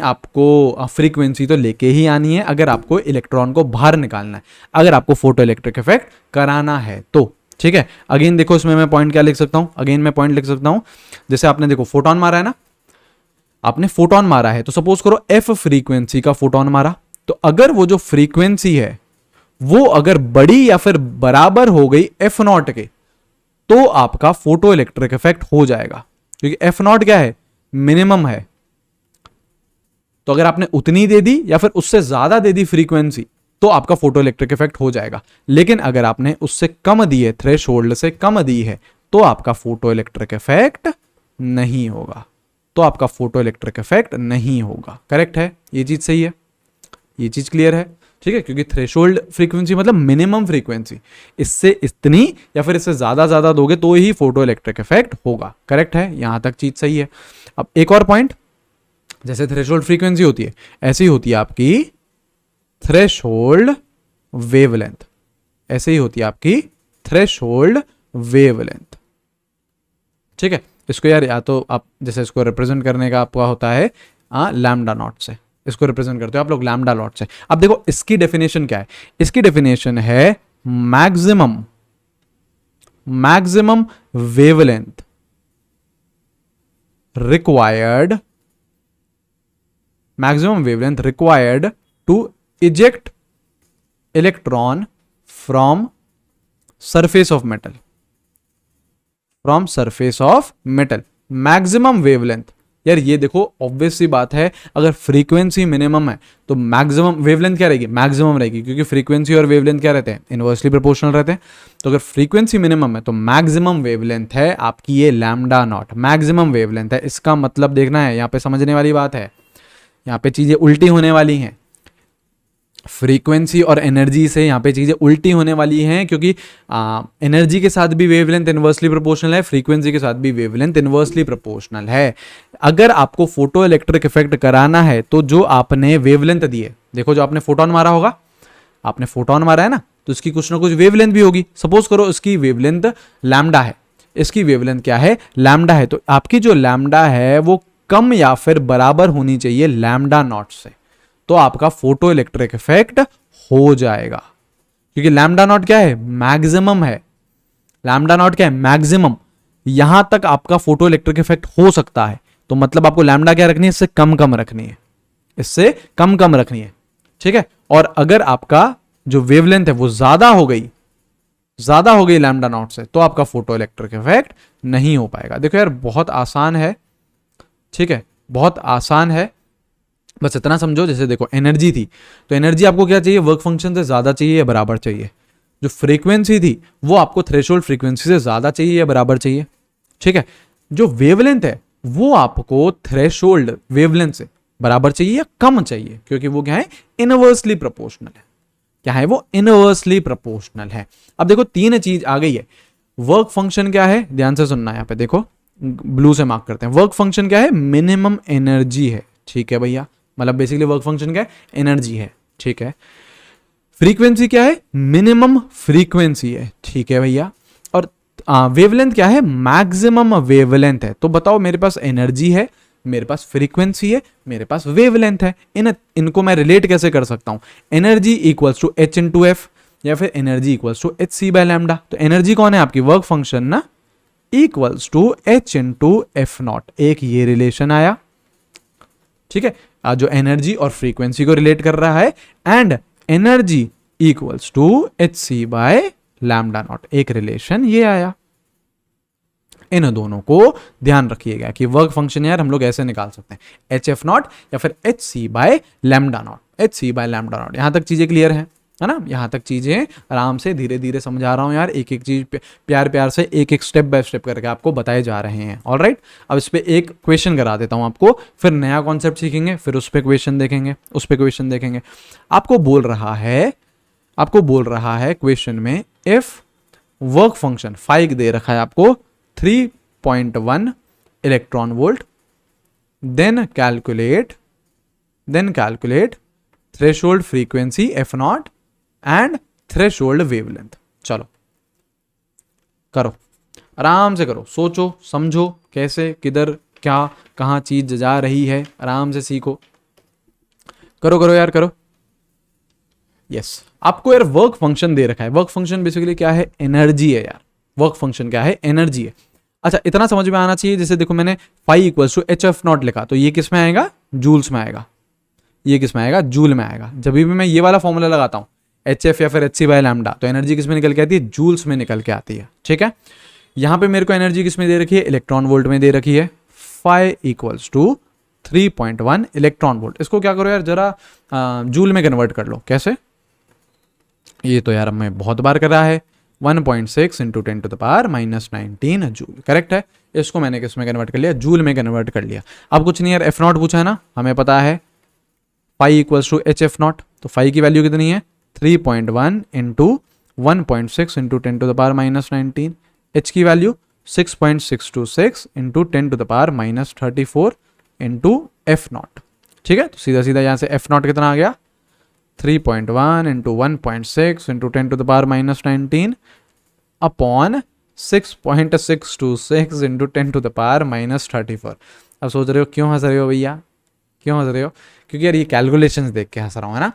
आपको फ्रीक्वेंसी तो लेके ही आनी है अगर आपको इलेक्ट्रॉन को बाहर निकालना है, अगर आपको फोटो इलेक्ट्रिक इफेक्ट कराना है तो। ठीक है, अगेन देखो इसमें मैं पॉइंट क्या लिख सकता हूं? जैसे आपने देखो फोटोन मारा है ना, आपने फोटोन मारा है, तो सपोज करो एफ फ्रीक्वेंसी का फोटोन मारा, तो अगर वो जो फ्रीक्वेंसी है वो अगर बड़ी या फिर बराबर हो गई एफ नॉट के, तो आपका फोटो इलेक्ट्रिक इफेक्ट हो जाएगा, क्योंकि एफ नॉट क्या है? मिनिमम है। तो अगर आपने उतनी दे दी या फिर उससे ज्यादा दे दी फ्रीक्वेंसी, तो आपका फोटो इलेक्ट्रिक इफेक्ट हो जाएगा। लेकिन अगर आपने उससे कम दी है, थ्रेशोल्ड से कम दी है, तो आपका फोटो इलेक्ट्रिक इफेक्ट नहीं होगा। करेक्ट है? ये चीज सही है, ये चीज क्लियर है। ठीक है, क्योंकि थ्रेशोल्ड फ्रीक्वेंसी मतलब मिनिमम फ्रीक्वेंसी, इससे इतनी या फिर इससे ज्यादा दोगे तो ही फोटो इलेक्ट्रिक इफेक्ट होगा। करेक्ट है, यहां तक चीज सही है। अब एक और पॉइंट, जैसे थ्रेशोल्ड फ्रीक्वेंसी होती है, ऐसी होती है आपकी थ्रेशोल्ड वेवलेंथ। ऐसे ही होती है आपकी थ्रेशोल्ड वेवलेंथ। ठीक है, इसको यार या तो आप जैसे इसको रिप्रेजेंट करने का आपका होता है लैम्डा नॉट से, इसको रिप्रेजेंट करते हो आप लोग लैम्डा नॉट से। अब देखो इसकी डेफिनेशन क्या है? इसकी डेफिनेशन है maximum wavelength required to eject electron from surface of metal. Maximum wavelength, यार ये देखो ऑब्वियस सी बात है, अगर फ्रीक्वेंसी मिनिमम है तो मैक्सिमम वेवलेंथ क्या रहेगी? मैक्सिमम रहेगी, क्योंकि फ्रीक्वेंसी और वेवलेंथ क्या रहते हैं? इनवर्सली प्रोपोर्शनल रहते हैं। तो अगर फ्रीक्वेंसी मिनिमम है तो मैक्सिमम वेवलेंथ है आपकी ये लैम्डा नॉट, मैक्सिमम वेवलेंथ है। इसका मतलब देखना है, यहाँ पे समझने वाली बात है, यहाँ पे चीजें उल्टी होने वाली हैं। फ्रीक्वेंसी और एनर्जी से यहाँ पे चीजें उल्टी होने वाली हैं, क्योंकि एनर्जी के साथ भी वेवलेंथ इनवर्सली प्रोपोर्शनल है, फ्रीक्वेंसी के साथ भी वेवलेंथ इनवर्सली प्रोपोर्शनल है। अगर आपको फोटो इलेक्ट्रिक इफेक्ट कराना है तो जो आपने वेवलेंथ दी है, देखो जो आपने फोटोन मारा होगा, आपने फोटोन मारा है ना, तो इसकी कुछ ना कुछ वेवलेंथ भी होगी। सपोज करो इसकी वेवलेंथ लैम्डा है, इसकी वेवलेंथ क्या है? लैम्डा है। तो आपकी जो लैम्डा है वो कम या फिर बराबर होनी चाहिए लैम्डा नॉट से, तो आपका फोटो इलेक्ट्रिक इफेक्ट हो जाएगा। क्योंकि लैम्डा नॉट क्या है? मैक्सिमम है। मैक्सिमम, यहां तक आपका फोटो इलेक्ट्रिक इफेक्ट हो सकता है। तो मतलब आपको लैम्डा क्या रखनी है? इससे कम रखनी है। ठीक है, और अगर आपका जो वेवलेंथ है वो ज्यादा हो गई लैम्डा नॉट से, तो आपका फोटो इलेक्ट्रिक इफेक्ट नहीं हो पाएगा। देखो यार बहुत आसान है। ठीक है, बहुत आसान है, बस इतना समझो। जैसे देखो एनर्जी थी, तो एनर्जी आपको क्या चाहिए? वर्क फंक्शन से ज्यादा चाहिए या बराबर चाहिए? जो फ्रीक्वेंसी थी वो आपको थ्रेशोल्ड फ्रीक्वेंसी से ज्यादा चाहिए या बराबर चाहिए? ठीक है, जो वेवलेंथ है वो आपको थ्रेशोल्ड वेवलेंथ से बराबर चाहिए या कम चाहिए? क्योंकि वो क्या है? इनवर्सली प्रोपोर्शनल है। क्या है वो? इनवर्सली प्रोपोर्शनल है। अब देखो तीन चीज आ गई है। वर्क फंक्शन क्या है? ध्यान से सुनना, यहां पे देखो ब्लू से मार्क करते हैं। वर्क फंक्शन क्या है? मिनिमम एनर्जी है। ठीक है भैया, मतलब बेसिकली वर्क फंक्शन क्या है? एनर्जी है। ठीक है, फ्रीक्वेंसी क्या है? मिनिमम फ्रीक्वेंसी है। ठीक है भैया, और वेवलेंथ क्या है, मैक्सिमम वेवलेंथ है। तो बताओ मेरे पास एनर्जी है, मेरे पास फ्रीक्वेंसी है, मेरे पास वेवलेंथ है, इनको मैं रिलेट कैसे कर सकता हूं, energy equals to H into F या फिर energy equals to H C by lambda. तो एनर्जी कौन है आपकी, वर्क फंक्शन ना, equals to H into F naught, एक ये रिलेशन आया, ठीक है, जो एनर्जी और फ्रीक्वेंसी को रिलेट कर रहा है, and energy equals to H C by lambda naught, एक रिलेशन ये आया। इन दोनों को ध्यान रखिएगा कि वर्क फंक्शन यार हम लोग ऐसे निकाल सकते हैं, एच एफ नॉट या फिर H C by lambda naught, H C by lambda naught. यहां तक चीजें क्लियर है ना, यहां तक चीजें आराम से धीरे धीरे समझा रहा हूं यार, एक एक चीज प्यार प्यार से एक एक स्टेप बाय स्टेप करके आपको बताए जा रहे हैं। ऑलराइट, अब इस पे एक क्वेश्चन करा देता हूं आपको, फिर नया कॉन्सेप्ट सीखेंगे, फिर उस पे क्वेश्चन देखेंगे, उस पे क्वेश्चन देखेंगे। आपको बोल रहा है क्वेश्चन में, इफ वर्क फंक्शन फाइक दे रखा है आपको 3.1 electron volt, then calculate threshold frequency F naught and threshold wavelength. चलो करो, आराम से करो, सोचो समझो कैसे, किधर क्या कहां चीज जा रही है, आराम से सीखो, करो यार करो। यस, आपको यार वर्क फंक्शन दे रखा है, वर्क फंक्शन बेसिकली क्या है, एनर्जी है यार, वर्क फंक्शन क्या है, एनर्जी है। अच्छा, इतना समझ में आना चाहिए, जैसे देखो मैंने phi equals to H F naught लिखा, तो ये किस में आएगा, जूल्स में आएगा, ये किस में आएगा, जूल में आएगा। जब भी मैं ये वाला फॉर्मूला लगाता हूं एच एफ या फिर एच सी बाय लैम्डा, तो एनर्जी किस में निकल के आती है, जूल्स में निकल के आती है, ठीक है। यहां पे मेरे को एनर्जी किस में दे रखी है, इलेक्ट्रॉन वोल्ट में दे रखी है, phi equals to 3.1 electron volt. इसको क्या करो यार, जरा जूल में कन्वर्ट कर लो। कैसे, ये तो यार मैं बहुत बार कर रहा है, 1.6 into 10 to the power -19 joule, correct है। इसको मैंने किस में कन्वर्ट कर लिया, जूल में कन्वर्ट कर लिया। अब कुछ नहीं यार, एफ नॉट पूछा है ना, हमें पता है phi equals to H F naught, तो फाई की वैल्यू कितनी है, 3.1 into 1.6 into 10 to the power -19, H की value 6.626 into 10 to the power -34 into F naught, ठीक है। तो सीधा सीधा यहाँ से एफ नॉट कितना आ गया, 3.1 into 1.6 into 10 to the power -19 upon 6.626 into 10 to the power -34। अब सोच रहे हो क्यों हंस रहे हो भैया, क्यों हंस रहे हो, क्योंकि यार ये कैलकुलेशंस देख के हंस रहा हूँ, है ना।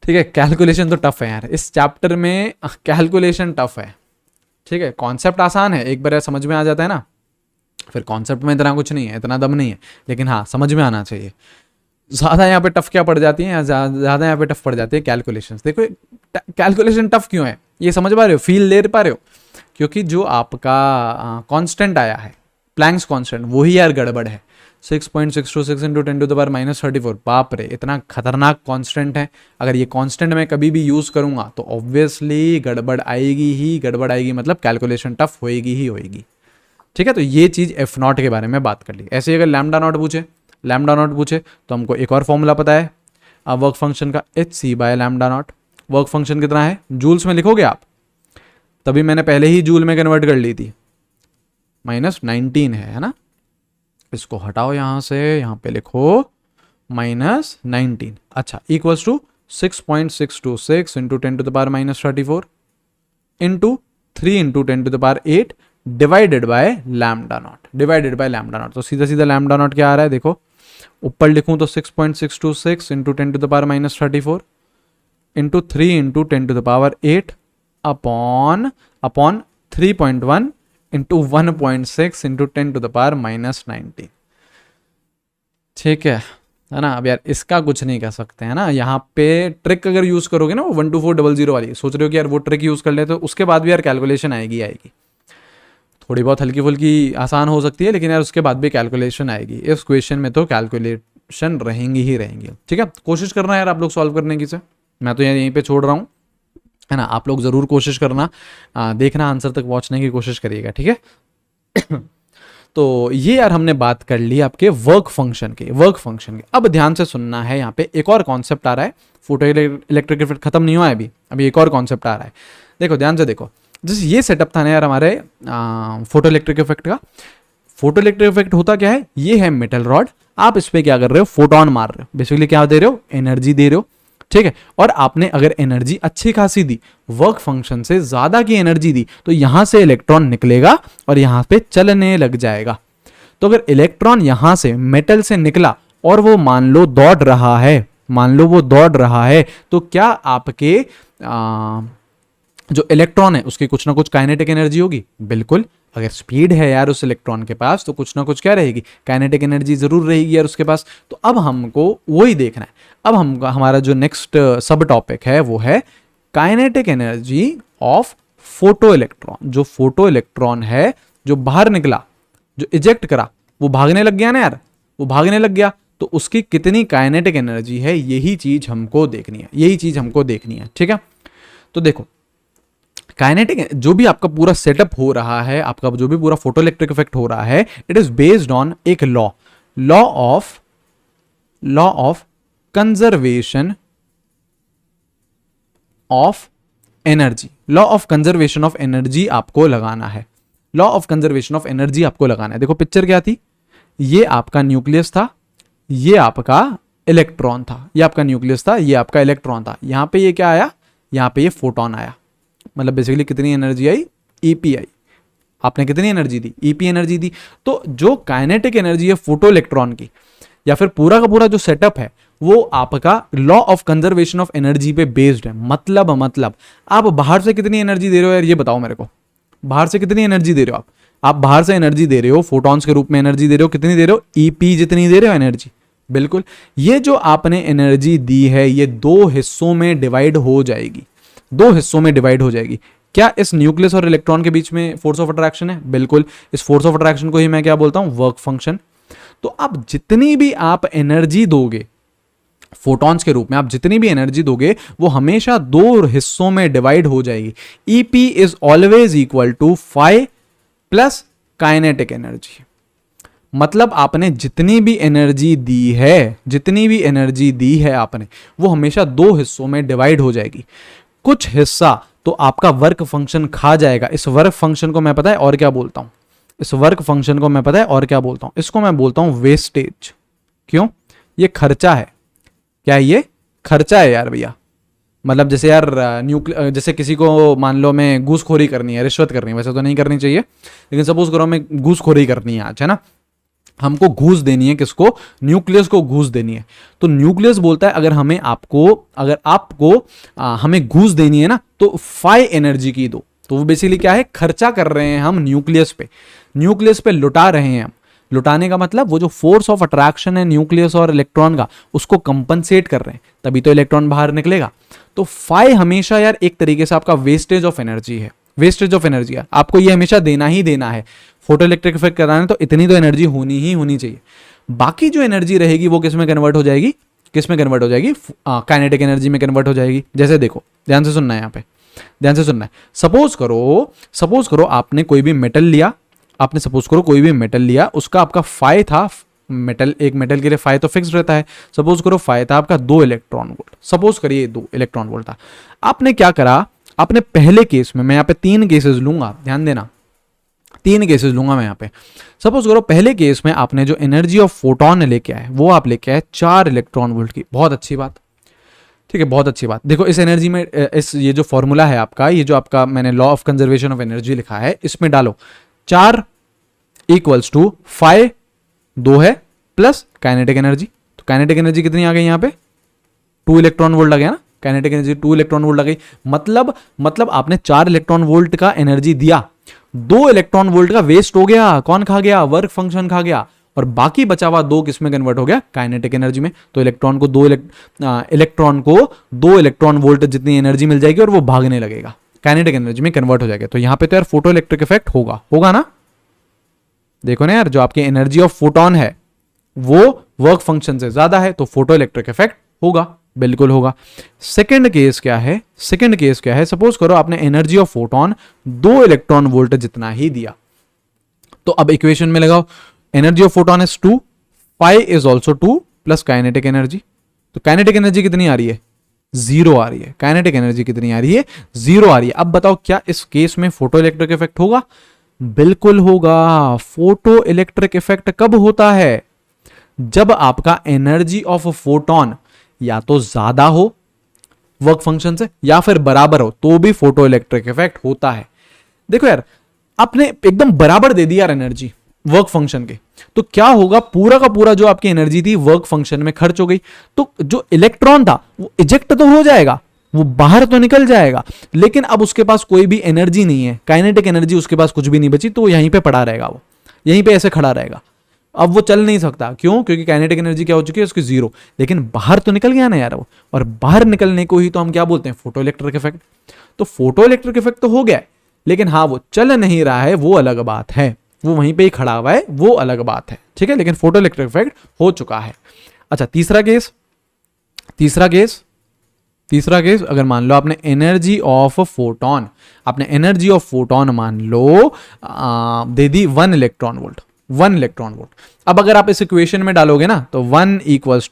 ठीक है, कैलकुलेशन तो टफ है यार, इस चैप्टर में कैलकुलेशन टफ है, ठीक है। कॉन्सेप्ट आसान है, एक बार समझ में आ जाता है ना, फिर कॉन्सेप्ट में इतना कुछ नहीं है, इतना दम नहीं है, लेकिन हाँ समझ में आना चाहिए। ज़्यादा यहाँ पे टफ क्या पड़ जाती है, ज़्यादा यहाँ पे टफ पड़ जाती है कैलकुलेशंस। देखो कैलकुलेशन टफ क्यों है, ये समझ पा रहे हो, फील ले पा रहे हो, क्योंकि जो आपका कांस्टेंट आया है, प्लैंक्स कांस्टेंट, वही यार गड़बड़ है। 6.626 इंटू 10 टू द पावर -34, बाप रे, इतना खतरनाक कांस्टेंट है। अगर ये कांस्टेंट मैं कभी भी यूज़ करूँगा तो ऑब्वियसली गड़बड़ आएगी, मतलब कैलकुलेशन टफ होएगी ही होएगी, ठीक है। तो ये चीज़ एफ नॉट के बारे में बात कर ली। ऐसे ही अगर लैम्डा नॉट पूछे तो हमको एक और फॉर्मूला पता है वर्क फंक्शन का, H C by lambda naught. Work function कितना है, जूल्स में लिखोगे आप, तभी मैंने पहले ही जूल में कन्वर्ट कर ली थी, -19 है ना। इसको हटाओ यहाँ से, यहाँ पे लिखो -19, अच्छा, equals to 6.626 into 10 to the power -34 into 3 into 10 to the power 8 divided by lambda naught. तो सीधा सीधा लैम्डा नॉट क्या आ रहा है, देखो ऊपर लिखूं तो 6.626 into 10 to the power -34 into 3 into 10 to the power 8 upon 3.1 into 1.6 into 10 to the power -19, ठीक है ना। अब यार इसका कुछ नहीं कर सकते हैं ना, यहाँ पे ट्रिक अगर यूज करोगे ना, वो 12400 वाली, सोच रहे हो कि यार वो ट्रिक यूज कर ले तो उसके बाद भी यार कैलकुलेशन आएगी, थोड़ी बहुत हल्की फुल्की आसान हो सकती है, लेकिन यार उसके बाद भी कैलकुलेशन आएगी। इस क्वेश्चन में तो कैलकुलेशन रहेंगी, ठीक है। कोशिश करना यार आप लोग सॉल्व करने की से, मैं तो यार यहीं पे छोड़ रहा हूँ, है ना। आप लोग ज़रूर कोशिश करना, देखना, आंसर तक पहुँचने की कोशिश करिएगा, ठीक है। तो ये यार हमने बात कर ली आपके वर्क फंक्शन के। अब ध्यान से सुनना है, यहाँ पे एक और कॉन्सेप्ट आ रहा है, फोटो इलेक्ट्रिक इफेक्ट खत्म नहीं हुआ है अभी एक और कॉन्सेप्ट आ रहा है। देखो ध्यान से देखो, जैसे ये सेटअप था ना यार हमारे फोटो इलेक्ट्रिक इफेक्ट का। फोटो इलेक्ट्रिक इफेक्ट होता क्या है, ये है मेटल रॉड, आप इस पर क्या कर रहे हो, फोटोन मार रहे हो, बेसिकली क्या दे रहे हो, एनर्जी दे रहे हो, ठीक है। और आपने अगर एनर्जी अच्छी खासी दी, वर्क फंक्शन से ज्यादा की एनर्जी दी, तो यहां से इलेक्ट्रॉन निकलेगा और यहां पे चलने लग जाएगा। तो अगर इलेक्ट्रॉन यहां से मेटल से निकला और वो मान लो दौड़ रहा है, मान लो वो दौड़ रहा है, तो क्या आपके जो इलेक्ट्रॉन है उसकी कुछ ना कुछ काइनेटिक एनर्जी होगी? बिल्कुल। अगर स्पीड है यार उस इलेक्ट्रॉन के पास, तो कुछ ना कुछ क्या रहेगी? काइनेटिक एनर्जी जरूर रहेगी यार उसके पास। तो अब हमको वही देखना है। अब हमारा जो नेक्स्ट सब टॉपिक है वो है kinetic energy of photo electron. जो फोटो इलेक्ट्रॉन है, जो बाहर निकला, जो इजेक्ट करा, वो भागने लग गया ना यार, वो भागने लग गया, तो उसकी कितनी काइनेटिक एनर्जी है, यही चीज हमको देखनी है, यही चीज हमको देखनी है। ठीक है, तो देखो काइनेटिक जो भी आपका पूरा सेटअप हो रहा है, आपका जो भी पूरा फोटो इलेक्ट्रिक इफेक्ट हो रहा है, इट इज बेस्ड ऑन एक law of conservation of energy. Law of conservation of energy आपको लगाना है, law of conservation of energy आपको लगाना है। देखो पिक्चर क्या थी, ये आपका न्यूक्लियस था, ये आपका इलेक्ट्रॉन था, ये आपका न्यूक्लियस था, ये आपका इलेक्ट्रॉन था। यहां पे ये क्या आया, यहां पे ये फोटोन आया। मतलब बेसिकली कितनी एनर्जी आई? ईपी आई। आपने कितनी एनर्जी दी? ईपी एनर्जी दी। तो जो काइनेटिक एनर्जी है फोटो इलेक्ट्रॉन की, या फिर पूरा का पूरा जो सेटअप है, वो आपका law of conservation of energy पे बेस्ड है। मतलब आप बाहर से कितनी एनर्जी दे रहे हो यार, ये बताओ मेरे को। बाहर से कितनी एनर्जी दे रहे हो आप बाहर से एनर्जी दे रहे हो, फोटॉन्स के रूप में एनर्जी दे रहे हो। कितनी दे रहे हो? ईपी जितनी दे रहे हो एनर्जी। बिल्कुल। ये जो आपने एनर्जी दी है, ये दो हिस्सों में डिवाइड हो जाएगी, दो हिस्सों में डिवाइड हो जाएगी। क्या इस न्यूक्लियस और इलेक्ट्रॉन के बीच में फोर्स ऑफ अट्रैक्शन है? बिल्कुल। इस फोर्स ऑफ अट्रैक्शन को ही मैं क्या बोलता हूं? Work function. तो अब जितनी भी आप एनर्जी दोगे फोटॉन्स के रूप में, आप जितनी भी एनर्जी दोगे, वो हमेशा दो हिस्सों में डिवाइड हो जाएगी। EP is always equal to phi plus kinetic energy. मतलब आपने जितनी भी एनर्जी दी है, जितनी भी एनर्जी दी है आपने, वो हमेशा दो हिस्सों में डिवाइड हो जाएगी। कुछ हिस्सा तो आपका वर्क फंक्शन खा जाएगा। इस वर्क फंक्शन को मैं पता है और क्या बोलता हूं? इस वर्क फंक्शन को मैं पता है और क्या बोलता हूं? इसको मैं बोलता हूं वेस्टेज। क्यों? ये खर्चा है। क्या ये खर्चा है यार भैया? मतलब जैसे यार जैसे किसी को मान लो मैं घूसखोरी करनी है, रिश्वत करनी है, वैसे तो नहीं करनी चाहिए, लेकिन सपोज करो मैं घूसखोरी करनी है आज, है ना, हमको घूस देनी है। किसको? न्यूक्लियस को घूस देनी है। तो न्यूक्लियस बोलता है अगर आपको हमें घूस देनी है ना, तो फाई एनर्जी की दो। तो वो बेसिकली क्या है? खर्चा कर रहे हैं हम न्यूक्लियस पे लुटा रहे हैं हम। लुटाने का मतलब वो जो फोर्स ऑफ अट्रैक्शन है न्यूक्लियस और इलेक्ट्रॉन का, उसको कंपनसेट कर रहे हैं, तभी तो इलेक्ट्रॉन बाहर निकलेगा। तो फाई हमेशा यार एक तरीके से आपका वेस्टेज ऑफ एनर्जी है, वेस्टेज ऑफ एनर्जी है। आपको ये हमेशा देना ही देना है। फोटो इलेक्ट्रिक इफेक्ट कराना है तो इतनी तो एनर्जी होनी चाहिए। बाकी जो एनर्जी रहेगी वो किस में कन्वर्ट हो जाएगी? काइनेटिक एनर्जी में कन्वर्ट हो जाएगी। जैसे देखो, ध्यान से सुनना है, यहाँ पे ध्यान से सुनना है। सपोज करो आपने कोई भी मेटल लिया, उसका आपका फाई था मेटल। एक मेटल के लिए फाई तो फिक्स रहता है। सपोज करो फाई था आपका 2 इलेक्ट्रॉन वोल्ट, सपोज करिए 2 इलेक्ट्रॉन वोल्ट था। आपने क्या करा? आपने पहले केस में, मैं यहाँ पे 3 केसेस लूंगा, ध्यान देना, 3 केसेस लूंगा मैं यहाँ पे। सपोज करो पहले केस में आपने जो एनर्जी ऑफ फोटोन लेके आए, वो आप लेके आए 4 इलेक्ट्रॉन वोल्ट की। बहुत अच्छी बात, ठीक है, बहुत अच्छी बात। देखो इस एनर्जी में ये जो फॉर्मूला है आपका, ये जो आपका मैंने law of conservation of energy लिखा है, इसमें डालो 4 इक्वल्स टू 5 2 है प्लस काइनेटिक एनर्जी। तो काइनेटिक एनर्जी कितनी आ गई यहाँ पे? 2 इलेक्ट्रॉन वोल्ट आ गया ना। काइनेटिक एनर्जी 2 इलेक्ट्रॉन वोल्ट आ गई। मतलब आपने 4 इलेक्ट्रॉन वोल्ट का एनर्जी दिया, 2 इलेक्ट्रॉन वोल्ट का वेस्ट हो गया। कौन खा गया? वर्क फंक्शन खा गया। और बाकी बचा हुआ 2 किस में कन्वर्ट हो गया? काइनेटिक एनर्जी में। तो इलेक्ट्रॉन को 2 इलेक्ट्रॉन वोल्ट जितनी एनर्जी मिल जाएगी और वो भागने लगेगा, काइनेटिक एनर्जी में कन्वर्ट हो जाएगा। तो यहां पे तो यार फोटो इलेक्ट्रिक इफेक्ट होगा ना। देखो ना यार, जो आपकी एनर्जी ऑफ फोटोन है वो वर्क फंक्शन से ज्यादा है, तो फोटो इलेक्ट्रिक इफेक्ट होगा, बिल्कुल होगा। सेकंड केस क्या है? सपोज करो आपने energy of photon 2 electron volt जितना ही दिया। तो अब इक्वेशन में लगाओ, energy of photon is 2, phi is also 2 plus kinetic energy. तो काइनेटिक एनर्जी कितनी आ रही है? 0 आ रही है। काइनेटिक एनर्जी कितनी आ रही है? 0 आ रही है। अब बताओ क्या इस केस में फोटो इलेक्ट्रिक इफेक्ट होगा? बिल्कुल होगा। फोटो इलेक्ट्रिक इफेक्ट कब होता है? जब आपका एनर्जी ऑफ फोटोन या तो ज्यादा हो वर्क फंक्शन से या फिर बराबर हो तो भी फोटो इलेक्ट्रिक इफेक्ट होता है। देखो यार, आपने एकदम बराबर दे दी यार एनर्जी वर्क फंक्शन के, तो क्या होगा, पूरा का पूरा जो आपकी एनर्जी थी वर्क फंक्शन में खर्च हो गई, तो जो इलेक्ट्रॉन था वो इजेक्ट तो हो जाएगा, वो बाहर तो निकल जाएगा, लेकिन अब उसके पास कोई भी एनर्जी नहीं है, काइनेटिक एनर्जी उसके पास कुछ भी नहीं बची, तो यहीं पे पड़ा रहेगा, वो यहीं पे ऐसे खड़ा रहेगा। अब वो चल नहीं सकता, क्यों? क्योंकि काइनेटिक एनर्जी क्या हो चुकी है उसकी जीरो, लेकिन बाहर तो निकल गया ना यार वो, और बाहर निकलने को ही तो हम क्या बोलते हैं, फोटो इलेक्ट्रिक इफेक्ट। तो फोटो इलेक्ट्रिक इफेक्ट तो हो गया, लेकिन हाँ वो चल नहीं रहा है, वो अलग बात है, वो वहीं पे ही खड़ा हुआ है, वो अलग बात है, ठीक है, लेकिन फोटो इलेक्ट्रिक इफेक्ट हो चुका है। अच्छा, तीसरा केस अगर मान लो आपने एनर्जी ऑफ फोटोन, आपने एनर्जी ऑफ फोटोन मान लो दे दी 1 इलेक्ट्रॉन वोल्ट। अब अगर आप इस इक्वेशन में डालोगे ना, तो 1 इक्वल्स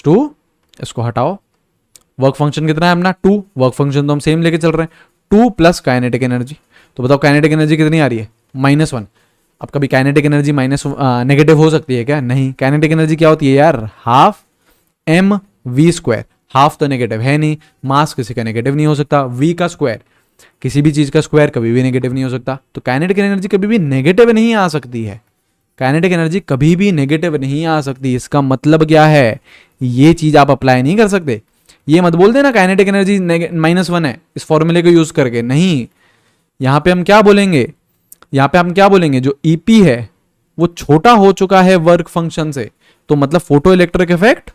टू इसको हटाओ, वर्क फंक्शन कितना है अपना 2, वर्क फंक्शन तो हम सेम लेके चल रहे हैं, 2 प्लस काइनेटिक एनर्जी, तो बताओ काइनेटिक एनर्जी कितनी आ रही है, -1। अब कभी काइनेटिक एनर्जी नेगेटिव हो सकती है क्या? नहीं, काइनेटिक एनर्जी क्या होती है यार, हाफ mv², हाफ तो नेगेटिव है नहीं, मास किसी का नेगेटिव नहीं हो सकता, v का स्क्वायर, किसी भी चीज का स्क्वायर कभी भी नेगेटिव नहीं हो सकता, तो काइनेटिक एनर्जी कभी भी नेगेटिव नहीं आ सकती है, काइनेटिक एनर्जी कभी भी नेगेटिव नहीं आ सकती। इसका मतलब क्या है, ये चीज आप अप्लाई नहीं कर सकते, ये मत बोल देना काइनेटिक एनर्जी -1 है इस फॉर्मूले को यूज करके, नहीं, यहां पे हम क्या बोलेंगे, जो ईपी है वो छोटा हो चुका है वर्क फंक्शन से, तो मतलब फोटो इलेक्ट्रिक इफेक्ट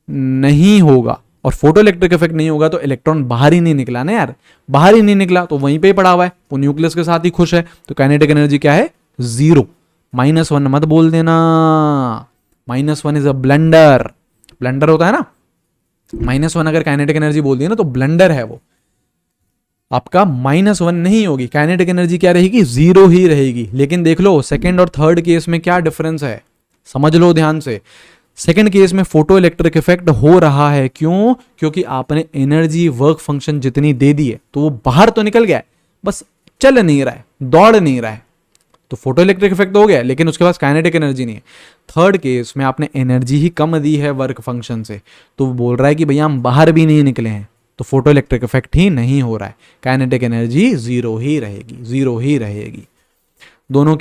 नहीं होगा, और फोटो इलेक्ट्रिक इफेक्ट नहीं होगा तो इलेक्ट्रॉन बाहर ही नहीं निकला ना यार, बाहर ही नहीं निकला तो वहीं पे ही पड़ा हुआ है, वो न्यूक्लियस के साथ ही खुश है, तो काइनेटिक एनर्जी क्या है, 0। -1 मत बोल देना, -1 इज अ ब्लंडर होता है ना, -1 अगर काइनेटिक एनर्जी बोल दी ना तो ब्लंडर है वो, आपका -1 नहीं होगी, काइनेटिक एनर्जी क्या रहेगी, 0 ही रहेगी। लेकिन देख लो सेकंड और थर्ड केस में क्या डिफरेंस है, समझ लो ध्यान से। सेकंड केस में फोटो इलेक्ट्रिक इफेक्ट हो रहा है, क्यों? क्योंकि आपने एनर्जी वर्क फंक्शन जितनी दे दी है तो वो बाहर तो निकल गया है, बस चल नहीं रहा है, दौड़ नहीं रहा है, तो फोटो इलेक्ट्रिक इफेक्ट हो गया, लेकिन उसके पास काइनेटिक एनर्जी नहीं है। थर्ड केस में आपने एनर्जी ही कम दी है वर्क फंक्शन से, तो वो बोल रहा है कि भैया हम बाहर भी नहीं निकले हैं, तो फोटो इलेक्ट्रिक इफेक्ट ही नहीं हो रहा है, काइनेटिक एनर्जी 0 ही रहेगी। तीनों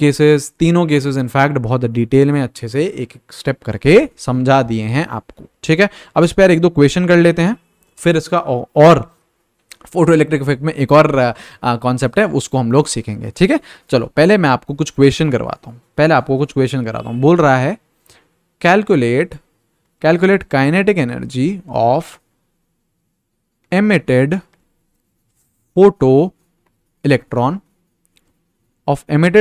केसेस इनफैक्ट बहुत डिटेल में अच्छे से एक एक स्टेप करके समझा दिए हैं आपको, ठीक है। अब इस पर एक दो क्वेश्चन कर लेते हैं, फिर इसका और फोटो इलेक्ट्रिक इफेक्ट में एक और कॉन्सेप्ट है उसको हम लोग सीखेंगे, ठीक है। चलो पहले मैं आपको कुछ क्वेश्चन करवाता हूँ, बोल रहा है calculate kinetic energy of emitted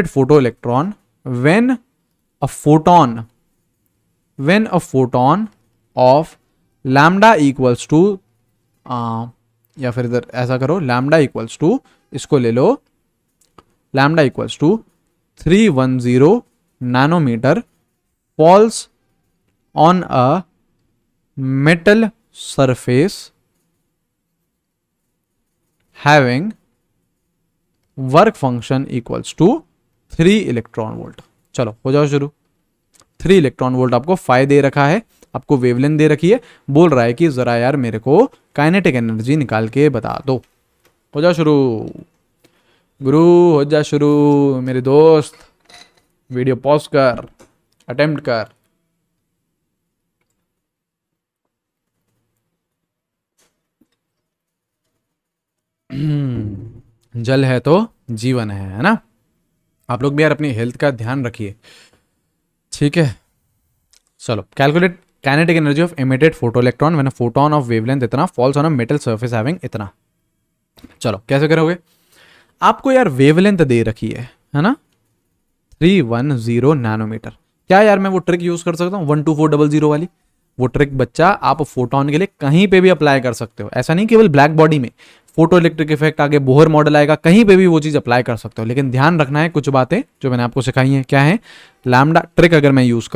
photoelectron when a photon of lambda equals to या फिर इधर ऐसा करो, लैम्डा इक्वल्स टू, इसको ले लो, lambda equals to 310 nanometre falls on a metal surface having work function equals to 3 electron volt. चलो हो जाओ शुरू। 3 इलेक्ट्रॉन वोल्ट आपको फाइ दे रखा है, आपको वेवलेंथ दे रखी है, बोल रहा है कि जरा यार मेरे को काइनेटिक एनर्जी निकाल के बता दो। हो जाओ शुरू गुरु, हो जा शुरू मेरे दोस्त, वीडियो पॉज कर, अटेम्प्ट कर। जल है तो जीवन है ना। आप लोग भी यार अपनी हेल्थ का ध्यान रखिए, ठीक है। चलो calculate kinetic energy of emitted photo electron when a photon of wavelength इतना falls on a metal surface having इतना। चलो कैसे करोगे, आपको यार वेवलेंथ दे रखी है ना 310 नैनोमीटर। क्या यार मैं वो ट्रिक यूज कर सकता हूँ 12400 वाली, वो ट्रिक बच्चा आप फोटोन के लिए कहीं पे भी अप्लाई कर सकते हो, ऐसा नहीं केवल ब्लैक बॉडी में, फोटो इलेक्ट्रिक इफेक्ट आगे बोहर मॉडल आएगा, कहीं पे भी वो चीज अप्लाई कर सकते हो। लेकिन ध्यान रखना है कुछ बातें जो मैंने आपको सिखाई हैं, क्या है, लैम्डा ट्रिक अगर मैं यूज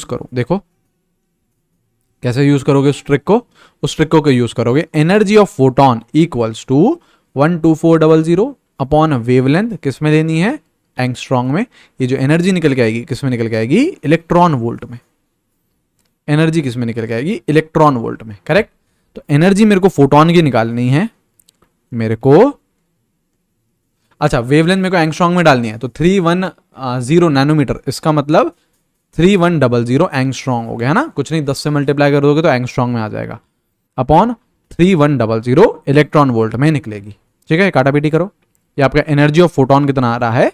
करूं, देखो कैसे यूज करोगे उस ट्रिक को यूज करोगे, energy of photon equals to 12400 upon wavelength, किस में लेनी है एंगस्ट्रॉन्ग में, ये जो एनर्जी निकल के आएगी किस में निकल के आएगी, इलेक्ट्रॉन वोल्ट में। एनर्जी किस में निकल के आएगी, इलेक्ट्रॉन वोल्ट में, करेक्ट। तो एनर्जी मेरे को फोटोन की निकालनी है, मेरे को, अच्छा वेवलेंथ मेरे को एंगस्ट्रॉन्ग में डालनी है, तो 310 नैनोमीटर, इसका मतलब 3100 एंगस्ट्रॉन्ग हो गया है ना, कुछ नहीं 10 से मल्टीप्लाई कर दोगे तो एंगस्ट्रॉन्ग में आ जाएगा, अपॉन 3100 इलेक्ट्रॉन वोल्ट में निकलेगी। ठीक है, काटा पीटी करो। ये आपका एनर्जी ऑफ फोटोन कितना आ रहा है,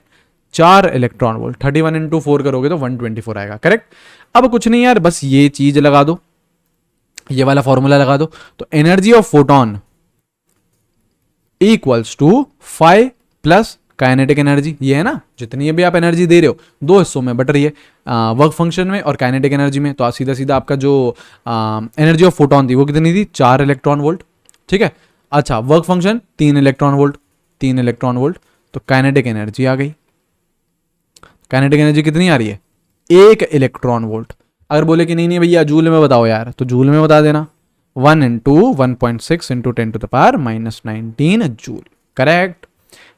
4 इलेक्ट्रॉन वोल्ट, 31 इंटू 4 करोगे तो 124 आएगा, करेक्ट। अब कुछ नहीं यार, बस ये चीज लगा दो, ये वाला फॉर्मूला लगा दो, तो energy of photon equals to 5 plus kinetic energy, ये है ना, जितनी भी आप एनर्जी दे रहे हो दो हिस्सों में बट रही है, वर्क फंक्शन में और काइनेटिक एनर्जी में। तो सीधा सीधा आपका जो एनर्जी ऑफ फोटोन थी वो कितनी थी, 4 इलेक्ट्रॉन वोल्ट। ठीक है, अच्छा work function 3 electron volt, 3 electron volt, तो काइनेटिक एनर्जी आ गई। काइनेटिक एनर्जी कितनी आ रही है, 1 इलेक्ट्रॉन वोल्ट। अगर बोले कि नहीं नहीं भैया जूल में बताओ यार, तो जूल में बता देना, 1 इंटू 1.6 इंटू 10⁻⁻19 जूल, करेक्ट।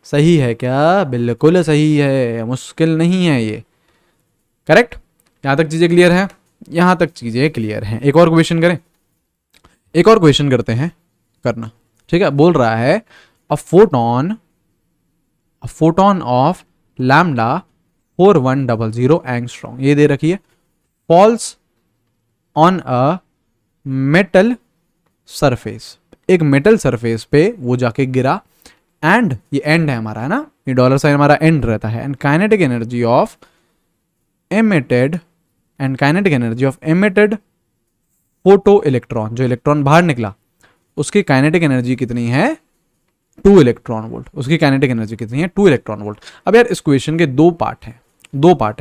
सही है क्या, बिल्कुल सही है, मुश्किल नहीं है ये, करेक्ट। यहां तक चीजें क्लियर है, यहां तक चीजें क्लियर हैं। एक और क्वेश्चन करें, एक और क्वेश्चन करते हैं, करना। ठीक है, बोल रहा है अ फोटोन ऑफ लैम्डा 4100 एंगस्ट्रॉम, ये दे रखी है, false on a metal surface, एक मेटल सरफेस पे वो जाके गिरा, एंड ये एंड है हमारा, है ना, ये डॉलर साइन हमारा एंड रहता है, and kinetic energy of emitted photo electron, जो इलेक्ट्रॉन बाहर निकला उसकी काइनेटिक एनर्जी कितनी है, 2 इलेक्ट्रॉन वोल्ट, उसकी काइनेटिक एनर्जी कितनी है, 2 इलेक्ट्रॉन वोल्ट। अब यार इस क्वेश्चन के दो पार्ट हैं,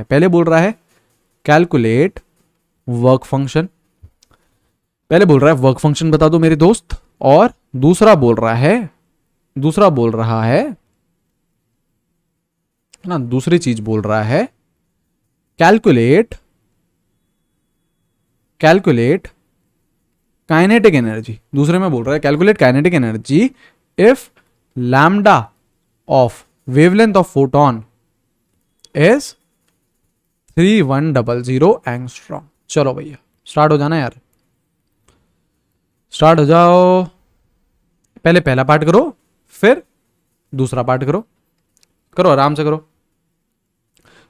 पहले बोल रहा है कैलकुलेट वर्क फंक्शन, पहले बोल रहा है वर्क फंक्शन बता दो मेरे दोस्त, और दूसरा बोल रहा है ना, दूसरी चीज बोल रहा है कैलकुलेट काइनेटिक एनर्जी, दूसरे में बोल रहा है calculate kinetic energy if lambda of wavelength of photon is 3100 angstrom. चलो भैया स्टार्ट हो जाना यार, स्टार्ट हो जाओ। पहले पहला पार्ट करो, फिर दूसरा पार्ट करो आराम से करो,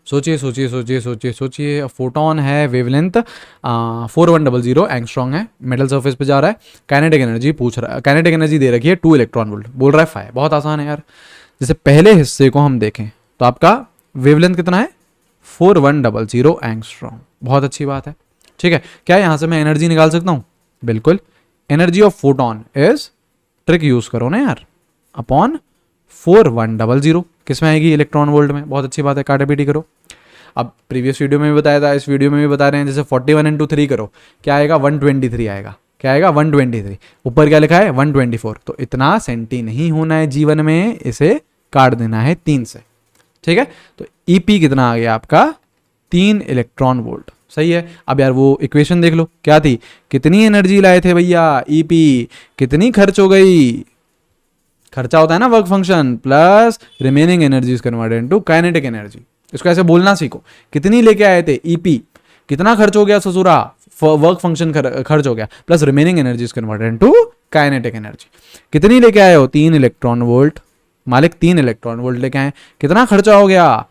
सोचिए। फोटोन है, वेवलेंथ 4100 एंगस्ट्रॉम है, मेटल सरफेस पे जा रहा है, काइनेटिक एनर्जी पूछ रहा है, काइनेटिक एनर्जी दे रखी है 2 इलेक्ट्रॉन वोल्ट, बोल रहा है 5। बहुत आसान है यार, जैसे पहले हिस्से को हम देखें तो आपका वेवलेंथ कितना है, 4100 एंगस्ट्रॉम, बहुत अच्छी बात है। ठीक है, क्या यहां से मैं एनर्जी निकाल सकता हूं, बिल्कुल। Energy of photon is, trick use करो ना यार, अपॉन 4100, किस में आएगी, इलेक्ट्रॉन वोल्ट में, बहुत अच्छी बात है, काटा पीटी करो। अब प्रीवियस वीडियो में भी बताया था, इस वीडियो में भी बता रहे हैं, जैसे 41 इंटू 3 करो, क्या आएगा, 123 आएगा, क्या आएगा 123, ऊपर क्या लिखा है 124, तो इतना सेंटी नहीं होना है जीवन में, इसे काट देना है 3 से। ठीक है, तो ईपी कितना आ गया आपका, 3 इलेक्ट्रॉन वोल्ट, सही है। अब यार वो इक्वेशन देख लो क्या थी, कितनी एनर्जी लाए थे भैया, ईपी कितनी खर्च हो गई, खर्चा होता है ना work function plus remaining energy is converted into kinetic energy, इसको ऐसे बोलना सीखो, कितनी लेके आए थे ईपी, कितना खर्च हो गया ससुरा, वर्क फंक्शन खर्च हो गया, plus remaining energy is converted into kinetic energy. कितनी लेके आए हो, 3 इलेक्ट्रॉन वोल्ट, मालिक 3 इलेक्ट्रॉन वोल्ट लेके आए, कितना खर्चा हो गया,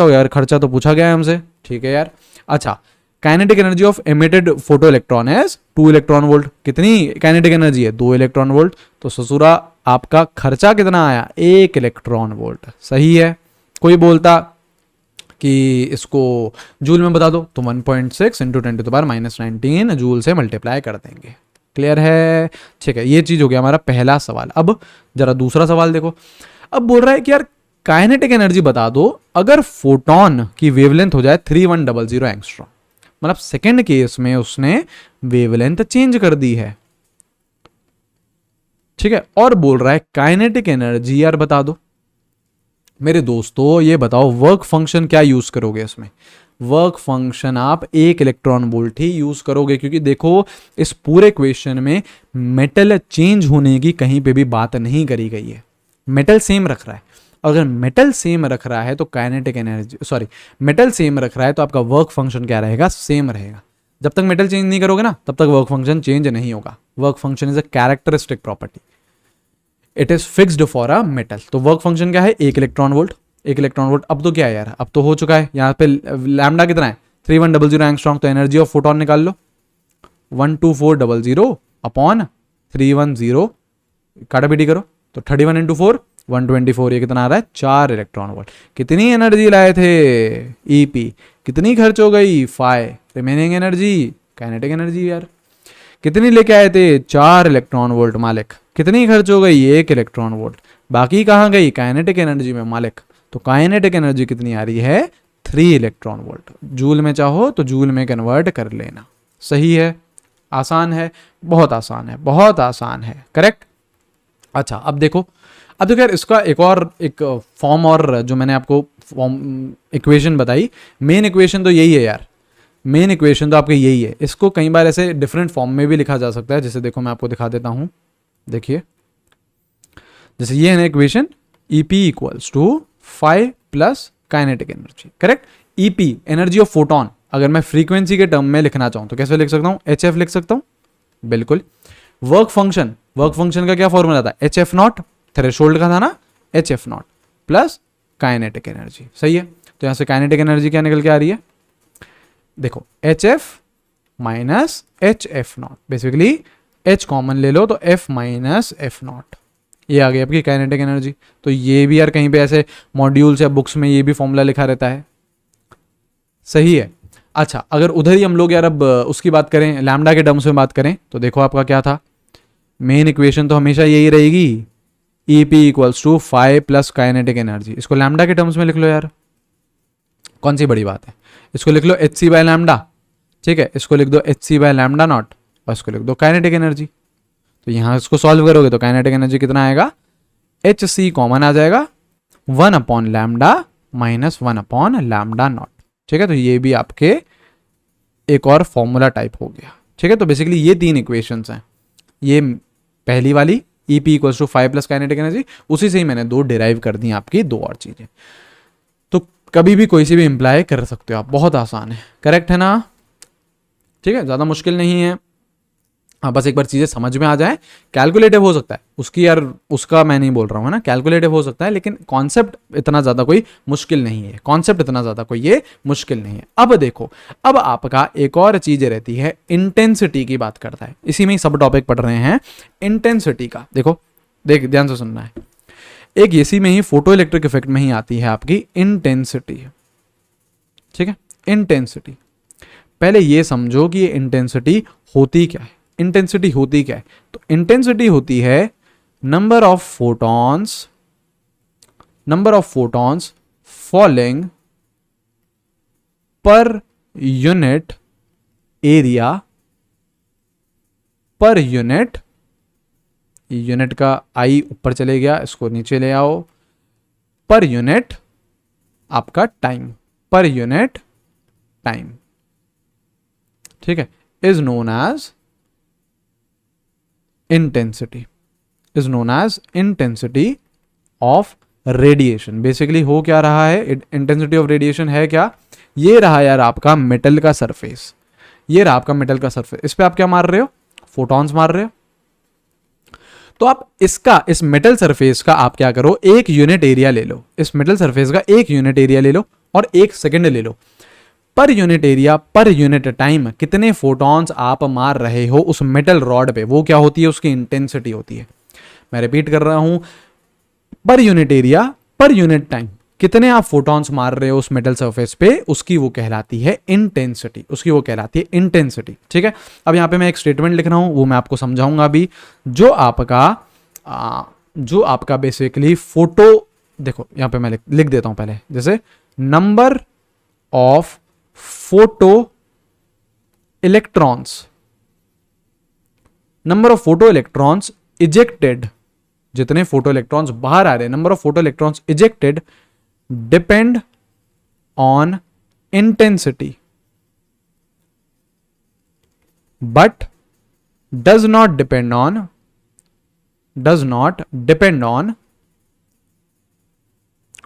यार खर्चा तो पूछा गया है हमसे, ठीक है यार। अच्छा, kinetic energy of emitted photo electron is 2 electron volt, कितनी काइनेटिक एनर्जी है, 2 इलेक्ट्रॉन वोल्ट, तो ससुरा आपका खर्चा कितना आया, 1 इलेक्ट्रॉन वोल्ट, सही है। कोई बोलता कि इसको जूल में बता दो, तो 1.6 इंटू 10⁻⁻19 जूल से मल्टीप्लाई कर देंगे, क्लियर है। ठीक है, ये चीज हो गया हमारा पहला सवाल। अब जरा दूसरा सवाल देखो, अब बोल रहा है कि यार काइनेटिक एनर्जी बता दो अगर फोटोन की वेवलेंथ हो जाए 3100 एंगस्ट्रॉम, मतलब सेकेंड केस में उसने वेवलेंथ चेंज कर दी है। ठीक है, और बोल रहा है काइनेटिक एनर्जी यार बता दो। मेरे दोस्तों ये बताओ वर्क फंक्शन क्या यूज करोगे इसमें, वर्क फंक्शन आप 1 इलेक्ट्रॉन वोल्ट ही यूज करोगे, क्योंकि देखो इस पूरे क्वेश्चन में मेटल चेंज होने की कहीं पे भी बात नहीं करी गई है, मेटल सेम रख रहा है। अगर मेटल सेम रख रहा है तो kinetic energy, sorry, metal same रख रहा है तो आपका वर्क फंक्शन क्या रहेगा, सेम रहेगा। जब तक मेटल चेंज नहीं करोगे ना तब तक वर्क फंक्शन चेंज नहीं होगा। Work function is a characteristic property, it is fixed for a metal. तो वर्क फंक्शन क्या है, 1 इलेक्ट्रॉन वोल्ट। 1 इलेक्ट्रॉन वोल्ट, अब तो क्या है यार, अब तो हो चुका है यहाँ पे लैम्डा कितना है 3100 एंगस्ट्रॉम। तो एनर्जी ऑफ फोटोन निकाल लो, 12400 अपॉन 310, काटापीटी करो तो 31 इंटू 4 124, ये कितना आ रहा है 4 इलेक्ट्रॉन वोल्ट। कितनी एनर्जी लाए थे ईपी, कितनी खर्च हो गई 5, रिमेनिंग एनर्जी काइनेटिक एनर्जी यार। कितनी लेके आए थे 4 इलेक्ट्रॉन वोल्ट मालिक, कितनी खर्च हो गई 1 इलेक्ट्रॉन वोल्ट, बाकी कहाँ गई काइनेटिक एनर्जी में मालिक। तो काइनेटिक एनर्जी कितनी आ रही है 3 इलेक्ट्रॉन वोल्ट। जूल में चाहो तो जूल में कन्वर्ट कर लेना। सही है, आसान है, बहुत आसान है, बहुत आसान है, करेक्ट। अच्छा अब देखो यार इसका एक फॉर्म और जो मैंने आपको फॉर्म इक्वेशन बताई, मेन इक्वेशन तो यही है यार, मेन इक्वेशन तो आपके यही है। इसको कई बार ऐसे डिफरेंट फॉर्म में भी लिखा जा सकता है, जैसे देखो मैं आपको दिखा देता हूं, देखिए जैसे ये है ना equation, EP equals to 5 plus kinetic energy, correct. EP energy of photon, अगर मैं फ्रीक्वेंसी के टर्म में लिखना चाहूं तो कैसे लिख सकता हूं, एच एफ लिख सकता हूं, बिल्कुल। वर्क फंक्शन का क्या फॉर्मूला था, एच एफ नॉट, थ्रेशोल्ड का था ना, H F not plus kinetic energy, सही है। तो यहां से काइनेटिक एनर्जी क्या निकल के आ रही है, देखो H F minus H F not, basically H common ले लो तो एफ माइनस एफ नॉट, ये आ गई आपकी काइनेटिक एनर्जी। तो ये भी यार कहीं पे ऐसे मॉड्यूल्स या बुक्स में ये भी फॉर्मूला लिखा रहता है, सही है। अच्छा अगर उधर ही हम लोग यार अब उसकी बात करें, लैम्डा के टर्म्स में बात करें, तो देखो आपका क्या था, मेन इक्वेशन तो हमेशा यही रहेगी, E P equals to 5 plus kinetic energy. इसको लैम्डा के टर्म्स में लिख लो यार, कौन सी बड़ी बात है, इसको लिख लो एच सी बाय लैम्डा, ठीक है, इसको लिख दो H C by lambda naught, और इसको लिख दो काइनेटिक एनर्जी। तो यहां इसको सॉल्व करोगे तो काइनेटिक एनर्जी कितना आएगा, एच सी कॉमन आ जाएगा, 1 upon lambda minus 1 upon lambda naught, ठीक है। तो ये भी आपके एक और फॉर्मूला टाइप हो गया, ठीक है। तो बेसिकली ये 3 इक्वेशंस हैं, ये पहली वाली E P equals to 5 plus kinetic energy, उसी से ही मैंने 2 डिराइव कर दी आपकी 2 और चीजें। तो कभी भी कोई सी भी इंप्लाई कर सकते हो आप, बहुत आसान है, करेक्ट है ना, ठीक है, ज्यादा मुश्किल नहीं है। हाँ बस एक बार चीजें समझ में आ जाए, कैलकुलेटिव हो सकता है उसकी यार, उसका मैं नहीं बोल रहा हूँ ना, कैलकुलेटिव हो सकता है, लेकिन कॉन्सेप्ट इतना ज्यादा कोई मुश्किल नहीं है, कॉन्सेप्ट इतना ज्यादा कोई ये मुश्किल नहीं है। अब देखो, अब आपका एक और चीज रहती है, इंटेंसिटी की बात करता है, इसी में ही सब टॉपिक पढ़ रहे हैं इंटेंसिटी का। देखो देख ध्यान से सुनना है, एक इसी में ही फोटो इलेक्ट्रिक इफेक्ट में ही आती है आपकी इंटेंसिटी, ठीक है। इंटेंसिटी, पहले ये समझो कि ये इंटेंसिटी होती क्या है, इंटेंसिटी होती क्या है, तो इंटेंसिटी होती है नंबर ऑफ फोटॉन्स फॉलिंग पर यूनिट एरिया, पर यूनिट का आई ऊपर चले गया, इसको नीचे ले आओ, पर यूनिट आपका टाइम, पर यूनिट टाइम, ठीक है, is known as intensity, is known as intensity of radiation. Basically हो क्या रहा है, इंटेंसिटी ऑफ रेडिएशन है क्या, ये रहा यार आपका मेटल का सरफेस, ये रहा आपका मेटल का सरफेस, इस पे आप क्या मार रहे हो, फोटॉन्स मार रहे हो। तो आप इसका, इस मेटल सरफेस का आप क्या करो, एक यूनिट एरिया ले लो, इस मेटल सरफेस का एक यूनिट एरिया ले लो और 1 सेकेंड ले लो, पर यूनिट एरिया पर यूनिट टाइम कितने फोटॉन्स आप मार रहे हो उस मेटल रॉड पे, वो क्या होती है, उसकी इंटेंसिटी होती है। मैं रिपीट कर रहा हूं, पर यूनिट एरिया पर यूनिट टाइम कितने आप फोटॉन्स मार रहे हो उस मेटल सरफेस पे, उसकी वो कहलाती है इंटेंसिटी, उसकी वो कहलाती है इंटेंसिटी, ठीक है। अब यहां पे मैं एक स्टेटमेंट लिख रहा हूं, वो मैं आपको समझाऊंगा अभी, जो आपका बेसिकली फोटो, देखो यहां पे मैं लिख देता हूं पहले, जैसे number of photo electrons ejected, जितने फोटो इलेक्ट्रॉन्स बाहर आ रहे हैं, number of photo electrons ejected depend on intensity but does not depend on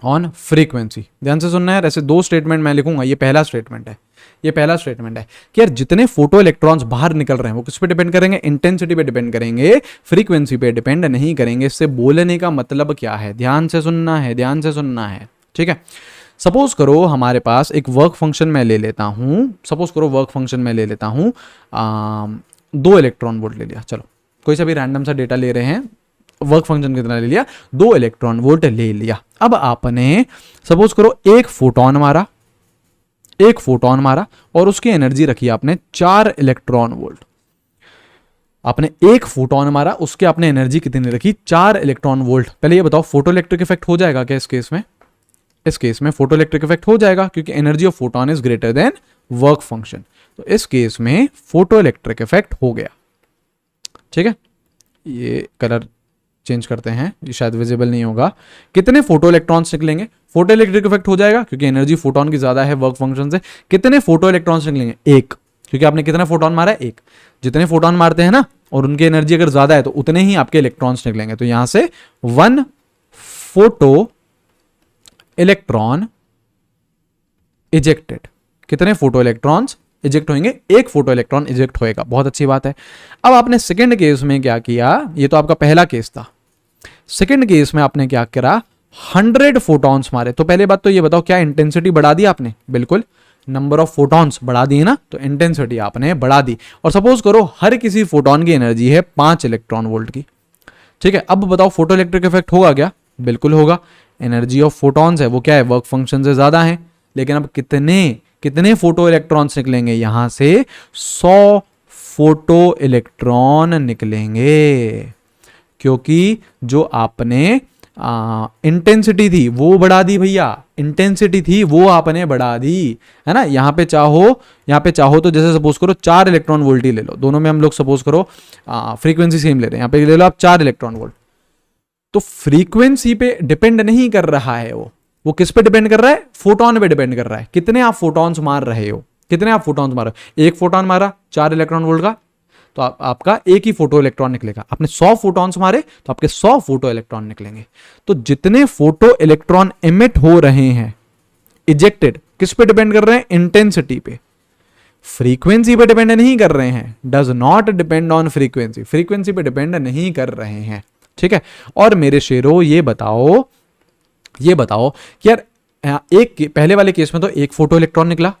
on frequency. ध्यान से सुनना है, ऐसे दो स्टेटमेंट मैं लिखूंगा, ये पहला स्टेटमेंट है, ये पहला स्टेटमेंट है कि यार जितने फोटो इलेक्ट्रॉन्स बाहर निकल रहे हैं वो किस पे डिपेंड करेंगे, इंटेंसिटी पे डिपेंड करेंगे, फ्रीक्वेंसी पे डिपेंड नहीं करेंगे। इससे बोलने का मतलब क्या है, ध्यान से सुनना है, ध्यान से सुनना है, ठीक है। सपोज करो हमारे पास एक वर्क फंक्शन मैं ले लेता हूं, सपोज करो वर्क फंक्शन मैं ले लेता हूं, 2 इलेक्ट्रॉन वोल्ट ले लिया, चलो कोई सा भी रैंडम सा डेटा ले रहे हैं, वर्क फंक्शन कितना ले लिया, 2 इलेक्ट्रॉन वोल्ट ले लिया। अब आपने सपोज करो एक फोटोन मारा, एक फोटोन मारा और उसकी एनर्जी रखी आपने 4 इलेक्ट्रॉन वोल्ट। आपने एक फोटोन मारा, उसके आपने एनर्जी कितनी रखी, 4 इलेक्ट्रॉन वोल्ट। पहले ये बताओ फोटो इलेक्ट्रिक इफेक्ट हो जाएगा क्या इस केस में? इस केस में फोटो इलेक्ट्रिक इफेक्ट हो जाएगा क्योंकि energy of photon is greater than work function. तो इस केस में फोटो इलेक्ट्रिक इफेक्ट हो गया, ठीक है। ये कलर चेंज करते हैं, ये शायद विजिबल नहीं होगा। कितने फोटो इलेक्ट्रॉन्स निकलेंगे, फोटो इलेक्ट्रिक इफेक्ट हो जाएगा क्योंकि एनर्जी फोटोन की ज्यादा है वर्क फंक्शन से। कितने फोटो इलेक्ट्रॉन्स निकलेंगे, एक, क्योंकि आपने कितना फोटोन मारा है, एक। जितने फोटोन मारते हैं ना और उनकी एनर्जी अगर ज्यादा है तो उतने ही आपके इलेक्ट्रॉन्स निकलेंगे। तो यहां से 1 फोटो इलेक्ट्रॉन इजेक्टेड। कितने फोटो इलेक्ट्रॉन्स इजेक्ट होंगे, एक फोटो इलेक्ट्रॉन इजेक्ट होएगा, बहुत अच्छी बात है। अब आपने सेकंड केस में क्या किया, ये तो आपका पहला केस था। सेकंड केस में आपने क्या करा, 100 फोटॉन्स मारे। तो पहले बात तो ये बताओ क्या इंटेंसिटी बढ़ा दी आपने, बिल्कुल नंबर ऑफ फोटॉन्स बढ़ा दिए ना, तो इंटेंसिटी आपने बढ़ा दी। और सपोज करो हर किसी फोटॉन की एनर्जी है 5 इलेक्ट्रॉन वोल्ट की, ठीक है। अब बताओ फोटो इलेक्ट्रिक इफेक्ट होगा क्या, बिल्कुल होगा। एनर्जी ऑफ फोटॉन्स है वो क्या है, वर्क फंक्शन से ज्यादा है। लेकिन अब कितने कितने फोटो इलेक्ट्रॉन्स निकलेंगे, यहां से 100 फोटो इलेक्ट्रॉन निकलेंगे, क्योंकि जो आपने इंटेंसिटी थी वो बढ़ा दी भैया, इंटेंसिटी थी वो आपने बढ़ा दी, है ना। यहां पे चाहो तो जैसे सपोज करो 4 इलेक्ट्रॉन वोल्ट ही ले लो, दोनों में हम लोग सपोज करो फ्रीक्वेंसी सेम ले रहे हैं, यहां पे ले लो आप 4 इलेक्ट्रॉन वोल्ट। तो फ्रीक्वेंसी पे डिपेंड नहीं कर रहा है वो किस पे डिपेंड कर रहा है, फोटोन पे डिपेंड कर रहा है। कितने आप फोटॉन्स मार रहे हो, कितने आप फोटॉन्स मार रहे हो, एक फोटॉन मारा 4 इलेक्ट्रॉन वोल्ट का, तो आपका एक ही फोटो इलेक्ट्रॉन निकलेगा। आपने 100 फोटॉन्स मारे तो आपके 100 फोटो इलेक्ट्रॉन निकलेंगे। तो जितने फोटो इलेक्ट्रॉन एमिट हो रहे हैं, इजेक्टेड, किस पे डिपेंड कर रहे हैं, इंटेंसिटी पे, फ्रीक्वेंसी पे डिपेंड नहीं कर रहे हैं। Does not depend on frequency, frequency पे डिपेंड नहीं कर रहे हैं, ठीक है। और मेरे शेरों ये बताओ कि यार एक पहले वाले केस में तो एक फोटो इलेक्ट्रॉन निकला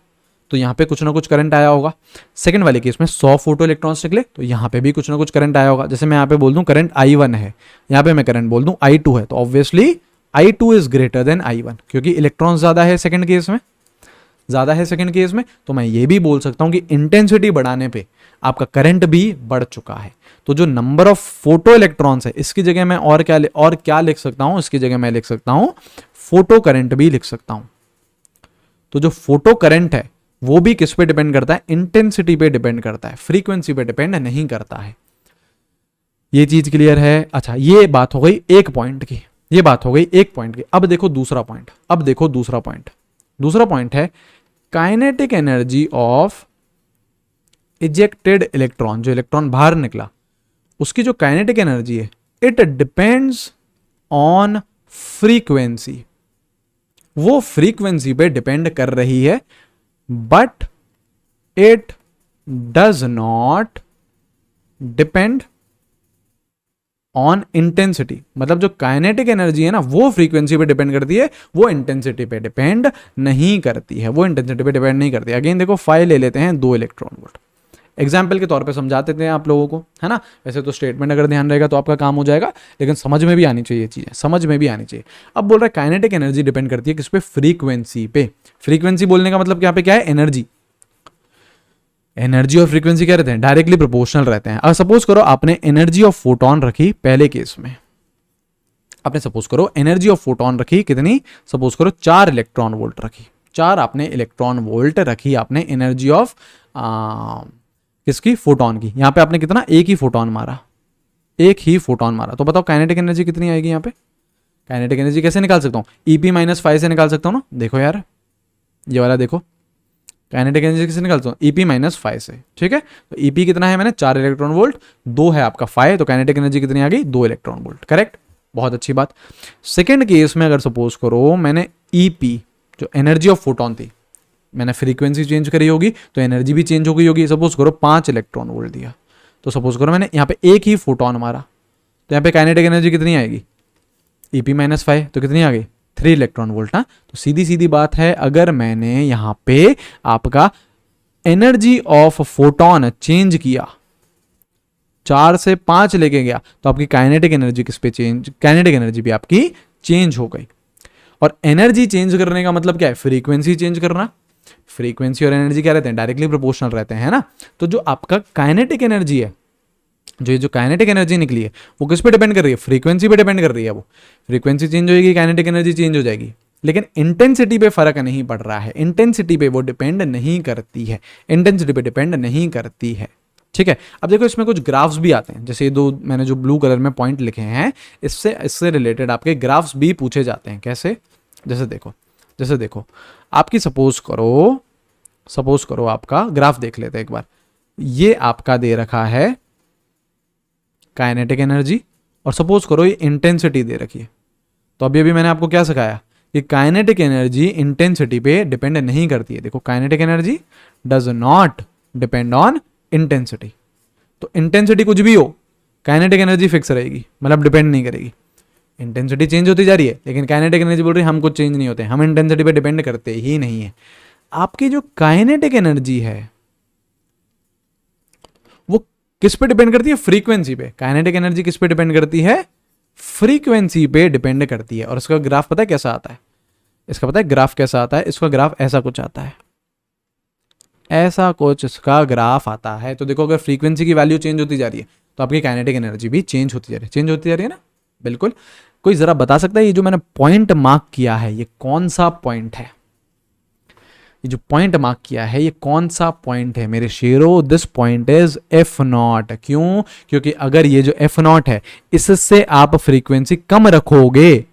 तो यहां पे कुछ ना कुछ करंट आया होगा। सेकंड वाले केस में 100 फोटो इलेक्ट्रॉन्स निकले तो यहां पे भी कुछ ना कुछ करंट आया होगा। जैसे मैं यहां पे बोल दूं करंट I1 है, यहां पे मैं करंट बोल दूं I2 है, तो obviously I2 is greater than I1 क्योंकि इलेक्ट्रॉन ज्यादा है सेकंड केस में, तो मैं ये भी बोल सकता हूं कि इंटेंसिटी बढ़ाने पे आपका करंट भी बढ़ चुका है। तो जो नंबर ऑफ फोटो इलेक्ट्रॉन्स है इसकी जगह मैं और क्या लिख सकता हूं, इसकी जगह मैं लिख सकता हूं फोटो करंट भी लिख सकता हूं। तो जो फोटो करंट है वो भी किस पे डिपेंड करता है, इंटेंसिटी पे डिपेंड करता है, फ्रीक्वेंसी पे डिपेंड नहीं करता है। ये चीज क्लियर है। अच्छा, ये बात हो गई एक पॉइंट की, अब देखो दूसरा पॉइंट, दूसरा पॉइंट है kinetic energy of ejected electron. जो इलेक्ट्रॉन बाहर निकला उसकी जो काइनेटिक एनर्जी है, इट डिपेंड्स ऑन फ्रीक्वेंसी, वो फ्रीक्वेंसी पे डिपेंड कर रही है, but it does not depend on intensity. मतलब जो काइनेटिक एनर्जी है ना वो फ्रीक्वेंसी पे डिपेंड करती है, वो इंटेंसिटी पे डिपेंड नहीं करती है, अगेन देखो 5 ले लेते हैं 2 इलेक्ट्रॉन वोल्ट, एग्जाम्पल के तौर पे समझा देते हैं आप लोगों को, है ना। वैसे तो स्टेटमेंट अगर ध्यान रहेगा तो आपका काम हो जाएगा, लेकिन समझ में भी आनी चाहिए चीजें, अब बोल रहा है काइनेटिक एनर्जी डिपेंड करती है किस पे, फ्रीक्वेंसी पे। फ्रीक्वेंसी बोलने का मतलब यहाँ पे क्या है, एनर्जी और फ्रीक्वेंसी क्या रहते हैं, डायरेक्टली प्रोपोर्शनल रहते हैं। अब सपोज करो आपने एनर्जी ऑफ फोटोन रखी पहले केस में, आपने सपोज करो एनर्जी ऑफ फोटोन रखी कितनी, सपोज करो 4 इलेक्ट्रॉन वोल्ट रखी, 4 आपने इलेक्ट्रॉन वोल्ट रखी आपने एनर्जी ऑफ किसकी, फोटोन की। यहां पे आपने कितना, एक ही फोटोन मारा, तो बताओ काइनेटिक एनर्जी कितनी आएगी। यहां पे काइनेटिक एनर्जी कैसे निकाल सकता हूं, EP-5 से निकाल सकता हूं ना। देखो यार ये वाला देखो, काइनेटिक एनर्जी किससे निकालता हूं, EP-5 से, ठीक है। तो EP कितना है, मैंने 4 इलेक्ट्रॉन वोल्ट, 2 है आपका 5, तो काइनेटिक एनर्जी कितनी आ गई, 2 इलेक्ट्रॉन वोल्ट, करेक्ट। बहुत अच्छी बात। सेकेंड केस में अगर सपोज करो मैंने ईपी जो एनर्जी ऑफ फोटोन थी, मैंने फ्रीक्वेंसी चेंज करी होगी तो एनर्जी भी चेंज हो गई होगी। सपोज करो 5 इलेक्ट्रॉन वोल्ट दिया, तो सपोज करो मैंने यहाँ पे एक ही फोटोन मारा, तो यहाँ पे काइनेटिक एनर्जी कितनी आएगी, EP-5, तो कितनी आ गई 3 इलेक्ट्रॉन वोल्ट ना। तो सीधी सीधी बात है, अगर मैंने यहाँ पे आपका एनर्जी ऑफ फोटोन चेंज किया, 4 से 5 लेके गया, तो आपकी काइनेटिक एनर्जी किस पे चेंज, काइनेटिक एनर्जी भी आपकी चेंज हो गई। और एनर्जी चेंज करने का मतलब क्या है, फ्रीक्वेंसी चेंज करना। फ्रीक्वेंसी और एनर्जी क्या रहते हैं, डायरेक्टली प्रोपोर्शनल रहते हैं, है ना। तो जो आपका काइनेटिक एनर्जी है, जो काइनेटिक एनर्जी निकली है, वो किस पे डिपेंड कर रही है, फ्रीक्वेंसी पे डिपेंड कर रही है। वो फ्रीक्वेंसी चेंज होगी, काइनेटिक एनर्जी चेंज हो जाएगी, लेकिन इंटेंसिटी पे फर्क नहीं पड़ रहा है, इंटेंसिटी पे वो डिपेंड नहीं करती है, इंटेंसिटी पे डिपेंड नहीं करती है। ठीक है, अब देखो इसमें कुछ ग्राफ्स भी आते हैं, जैसे ये दो मैंने जो ब्लू कलर में पॉइंट लिखे हैं, इससे रिलेटेड आपके ग्राफ्स भी पूछे जाते हैं। कैसे, जैसे देखो आपकी सपोज करो आपका ग्राफ देख लेते हैं एक बार। ये आपका दे रखा है काइनेटिक एनर्जी, और सपोज करो ये इंटेंसिटी दे रखी है। तो अभी मैंने आपको क्या सिखाया कि काइनेटिक एनर्जी इंटेंसिटी पे डिपेंड नहीं करती है। देखो kinetic energy does not depend on intensity. तो इंटेंसिटी कुछ भी हो, काइनेटिक एनर्जी फिक्स रहेगी, मतलब डिपेंड नहीं करेगी। इंटेंसिटी चेंज होती जा रही है, लेकिन काइनेटिक एनर्जी बोल रही है हम कुछ चेंज नहीं होते, हम इंटेंसिटी पे डिपेंड करते ही नहीं है। आपकी जो काइनेटिक एनर्जी है वो किस पे डिपेंड करती है, फ्रीक्वेंसी पे। काइनेटिक एनर्जी किस पे डिपेंड करती है, फ्रीक्वेंसी पे डिपेंड करती है। और इसका ग्राफ पता है कैसा आता है, इसका पता है ग्राफ कैसा आता है, इसका ग्राफ ऐसा कुछ आता है, ऐसा कुछ इसका ग्राफ आता है। तो देखो अगर फ्रीक्वेंसी की वैल्यू चेंज होती जा रही है तो आपकी काइनेटिक एनर्जी भी चेंज होती जा रही है ना। बिल्कुल। कोई जरा बता सकता है ये जो मैंने पॉइंट मार्क किया है ये कौन सा पॉइंट है, ये जो पॉइंट मार्क किया है ये कौन सा पॉइंट है मेरे शेरो, दिस पॉइंट इज F0। क्यों, क्योंकि अगर ये जो F0 है इससे आप फ्रीक्वेंसी कम रखोगे,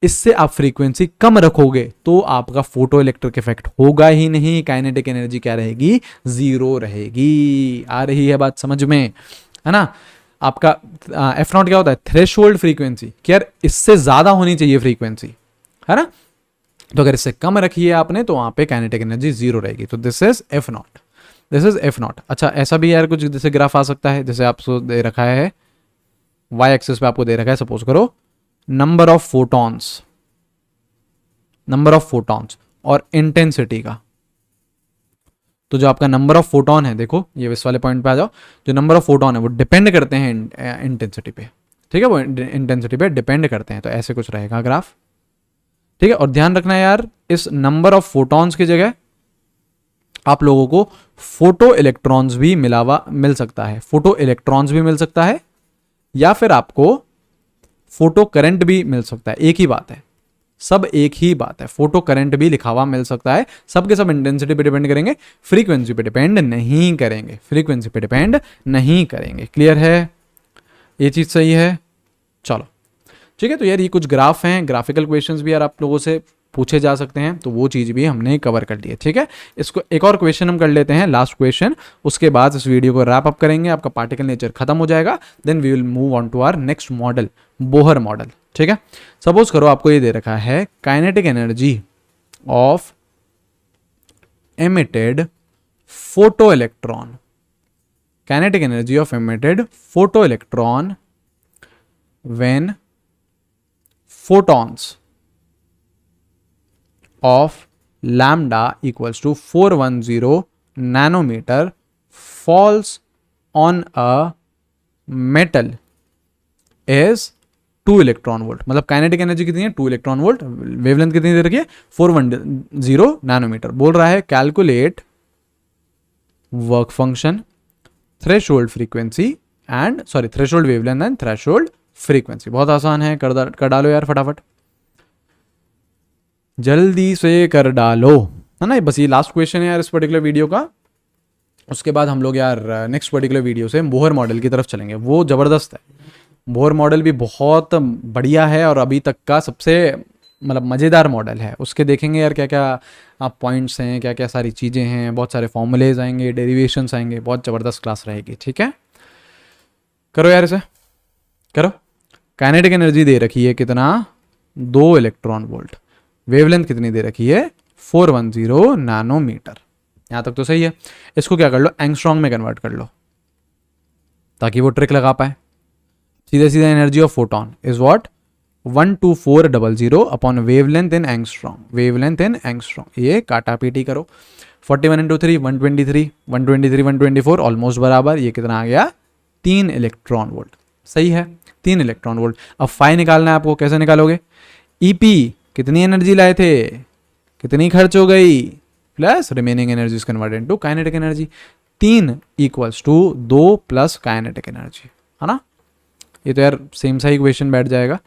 इससे आप फ्रीक्वेंसी कम रखोगे तो आपका फोटो इलेक्ट्रिक इफेक्ट होगा ही नहीं, काइनेटिक एनर्जी क्या रहेगी, 0 रहेगी। आ रही है बात समझ में, है ना। आपका F0 क्या होता है, थ्रेशोल्ड फ्रीक्वेंसी, कि यार इससे ज्यादा होनी चाहिए फ्रीक्वेंसी, है ना। तो अगर इससे कम रखी है आपने तो वहां पे काइनेटिक एनर्जी 0 रहेगी। तो this is F0, this is F0। अच्छा ऐसा भी यार कुछ जैसे ग्राफ आ सकता है, जैसे आपको दे रखा है y एक्सिस पे आपको दे रखा है, सपोज करो नंबर ऑफ फोटॉन्स और इंटेंसिटी का। तो जो आपका नंबर ऑफ फोटोन है, देखो ये इस वाले पॉइंट पे आ जाओ, जो नंबर ऑफ फोटोन है वो डिपेंड करते हैं इंटेंसिटी पे, ठीक है, वो इंटेंसिटी पे डिपेंड करते हैं। तो ऐसे कुछ रहेगा ग्राफ, ठीक है। और ध्यान रखना यार, इस नंबर ऑफ फोटॉन्स की जगह आप लोगों को फोटो इलेक्ट्रॉन्स भी मिल सकता है, फोटो इलेक्ट्रॉन्स भी मिल सकता है, या फिर आपको फोटो करंट भी मिल सकता है। एक ही बात है, सब एक ही बात है, फोटो करंट भी लिखा हुआ मिल सकता है। सब के सब इंटेंसिटी पे डिपेंड करेंगे, फ्रीक्वेंसी पे डिपेंड नहीं करेंगे, फ्रीक्वेंसी पे डिपेंड नहीं करेंगे। क्लियर है, ये चीज सही है। चलो ठीक है। तो यार ये कुछ ग्राफ हैं, ग्राफिकल क्वेश्चंस भी यार आप लोगों से पूछे जा सकते हैं, तो वो चीज़ भी हमने कवर कर ली है, ठीक है। इसको एक और क्वेश्चन हम कर लेते हैं, लास्ट क्वेश्चन, उसके बाद इस वीडियो को रैप अप करेंगे, आपका पार्टिकल नेचर खत्म हो जाएगा। Then we will move on to our next model, Bohr model, ठीक है। सपोज करो आपको ये दे रखा है kinetic energy of emitted photo electron, kinetic energy of emitted photo electron when photons of lambda equals to 410 nanometer falls on a metal is 2 electron volt. मतलब kinetic energy कितनी है, 2 इलेक्ट्रॉन वोल्ट, वेवलेंथ कितनी दे रखी है, 410 nanometre. बोल रहा है calculate work function, threshold frequency and threshold wavelength and threshold frequency. बहुत आसान है, कर डालो यार फटाफट, जल्दी से कर डालो, है ना। बस ये लास्ट क्वेश्चन है यार इस पर्टिकुलर वीडियो का। उसके बाद हम लोग यार नेक्स्ट पर्टिकुलर वीडियो से बोहर मॉडल की तरफ चलेंगे, वो ज़बरदस्त है। बोहर मॉडल भी बहुत बढ़िया है और अभी तक का सबसे मतलब मज़ेदार मॉडल है। उसके देखेंगे यार क्या क्या पॉइंट्स हैं, क्या क्या सारी चीज़ें हैं, बहुत सारे फॉर्मूलेज आएंगे, डेरिवेशंस आएंगे, बहुत ज़बरदस्त क्लास रहेगी, ठीक है। करो यार इसे, करो। काइनेटिक एनर्जी दे रखी है कितना, 2 इलेक्ट्रॉन वोल्ट, वेवलेंथ कितनी दे रखी है, 410 नैनोमीटर। यहां तक तो सही है। इसको क्या कर लो, एंगस्ट्रॉन्ग में कन्वर्ट कर लो ताकि वो ट्रिक लगा पाए। सीधे सीधे energy of photon is what, 12400 upon wavelength in angstrom, wavelength in angstrom. ये काटा पीटी करो, 41 इंटू 3 123, 123 124 ऑलमोस्ट बराबर। ये कितना आ गया, 3 इलेक्ट्रॉन वोल्ट। सही है, 3 इलेक्ट्रॉन वोल्ट। अब फाई निकालना है आपको, कैसे निकालोगे, ईपी कितनी एनर्जी लाए थे, कितनी खर्च हो गई, plus remaining energy is converted into kinetic energy. 3 equals to 2 plus kinetic energy, है ना। ये तो यार सेम सा इक्वेशन बैठ जाएगा।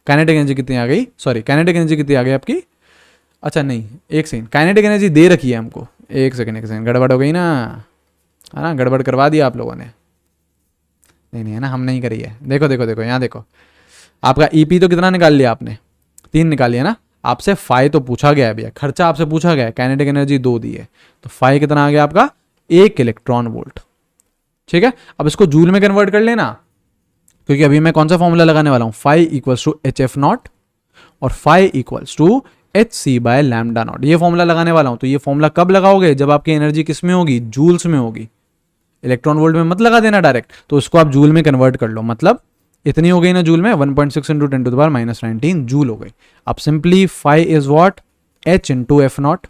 काइनेटिक एनर्जी कितनी आ गई, सॉरी काइनेटिक एनर्जी कितनी आ गई आपकी, अच्छा नहीं एक सेकंड, काइनेटिक एनर्जी दे रखी है हमको, एक सेकंड गड़बड़ हो गई ना, है ना, गड़बड़ करवा दिया आप लोगों ने। नहीं है ना, हम नहीं करी है। देखो देखो देखो यहाँ देखो, आपका ईपी तो कितना निकाल लिया आपने, 3 निकाल लिया ना। आपसे फाई तो पूछा गया है भैया, खर्चा आपसे पूछा गया है, काइनेटिक एनर्जी 2 दी है, तो फाई कितना आ गया आपका, 1 इलेक्ट्रॉन वोल्ट। ठीक है, अब इसको जूल में कन्वर्ट कर लेना, क्योंकि अभी मैं कौन सा फॉर्मूला लगाने वाला हूं, phi equals to H F naught और phi equals to H C by lambda naught. ये फॉर्मूला लगाने वाला हूं। तो ये फॉर्मूला कब लगाओगे, जब आपकी एनर्जी किस में होगी, जूल्स में होगी। इलेक्ट्रॉन वोल्ट में मत लगा देना डायरेक्ट, तो उसको आप जूल में कन्वर्ट कर लो। मतलब इतनी हो गई ना जूल में, 1.6 into 10 to the power -19 joule हो गई। अब simply phi is what, H into F naught.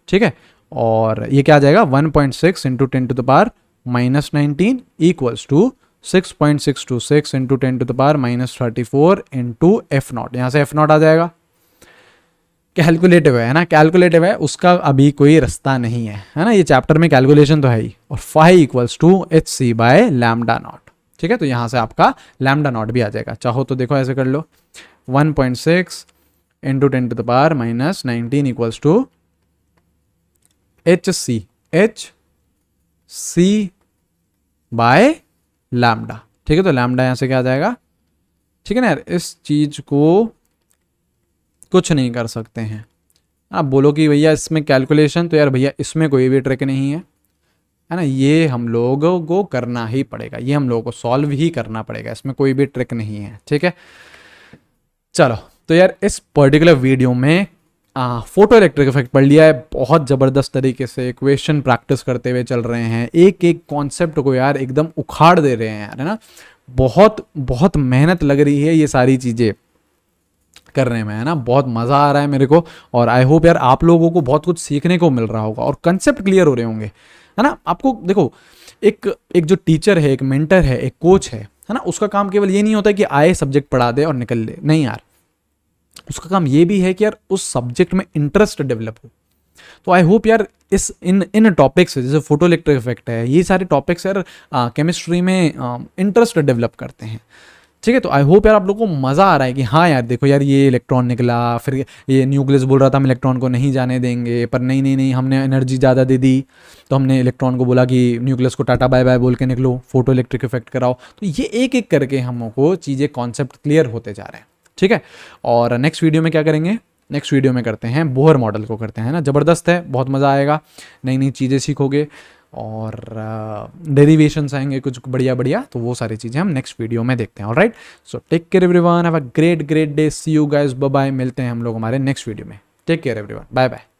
ठीक है, और ये क्या आ जाएगा, 1.6 into 10 to the power -19 equals to 6.626 into 10 to the power -34 into F naught. यहाँ से एफ नॉट आ जाएगा, कैलकुलेटिव है ना, कैलकुलेटिव है, उसका अभी कोई रास्ता नहीं है ना, ये चैप्टर में कैलकुलेशन तो है ही। और phi equals to H C by lambda naught. ठीक है, तो यहाँ से आपका लैम्डा नॉट भी आ जाएगा। चाहो तो देखो ऐसे कर लो, 1.6 into 10 to the power -19 equals to H C by lambda. ठीक है, तो लैम्डा यहाँ से क्या आ जाएगा। ठीक है ना यार, इस चीज को कुछ नहीं कर सकते हैं। आप बोलो कि भैया इसमें कैलकुलेशन, तो यार भैया इसमें कोई भी ट्रिक नहीं है ना, ये हम लोगों को करना ही पड़ेगा, ये हम लोगों को सॉल्व ही करना पड़ेगा, इसमें कोई भी ट्रिक नहीं है। ठीक है, चलो तो यार इस पर्टिकुलर वीडियो में फोटो इलेक्ट्रिक इफेक्ट पढ़ लिया है, बहुत ज़बरदस्त तरीके से इक्वेशन प्रैक्टिस करते हुए चल रहे हैं, एक एक कॉन्सेप्ट को यार एकदम उखाड़ दे रहे हैं यार, है ना। बहुत बहुत मेहनत लग रही है ये सारी चीज़ें करने में, है ना, बहुत मज़ा आ रहा है मेरे को। और आई होप यार आप लोगों को बहुत कुछ सीखने को मिल रहा होगा और कंसेप्ट क्लियर हो रहे होंगे, है ना। आपको देखो, एक जो टीचर है, एक मेंटर है, एक कोच है ना, उसका काम केवल ये नहीं होता कि आए सब्जेक्ट पढ़ा दे और निकल ले, नहीं यार, उसका काम ये भी है कि यार उस सब्जेक्ट में इंटरेस्ट डेवलप हो। तो आई होप यार इस इन टॉपिक्स, जैसे फोटो इलेक्ट्रिक इफेक्ट है, ये सारे टॉपिक्स यार केमिस्ट्री में इंटरेस्ट डेवलप करते हैं। ठीक है, तो आई होप यार आप लोगों को मज़ा आ रहा है कि हाँ यार देखो यार ये इलेक्ट्रॉन निकला, फिर ये न्यूक्लियस बोल रहा था हम इलेक्ट्रॉन को नहीं जाने देंगे, पर नहीं हमने एनर्जी ज़्यादा दे दी, तो हमने इलेक्ट्रॉन को बोला कि न्यूक्लियस को टाटा बाय बाय बोल के निकलो, फोटो इलेक्ट्रिक इफेक्ट कराओ। तो ये एक एक करके हमको चीज़ें कॉन्सेप्ट क्लियर होते जा रहे हैं। ठीक है, और नेक्स्ट वीडियो में क्या करेंगे, नेक्स्ट वीडियो में करते हैं बोहर मॉडल को करते हैं ना, ज़बरदस्त है, बहुत मज़ा आएगा, नई नई चीज़ें सीखोगे और डेरिवेशंस आएंगे कुछ बढ़िया बढ़िया, तो वो सारी चीज़ें हम नेक्स्ट वीडियो में देखते हैं। Alright, so take care everyone, have a great day, see you guys, bye bye, मिलते हैं हम लोग हमारे नेक्स्ट वीडियो में। Take care everyone, bye bye.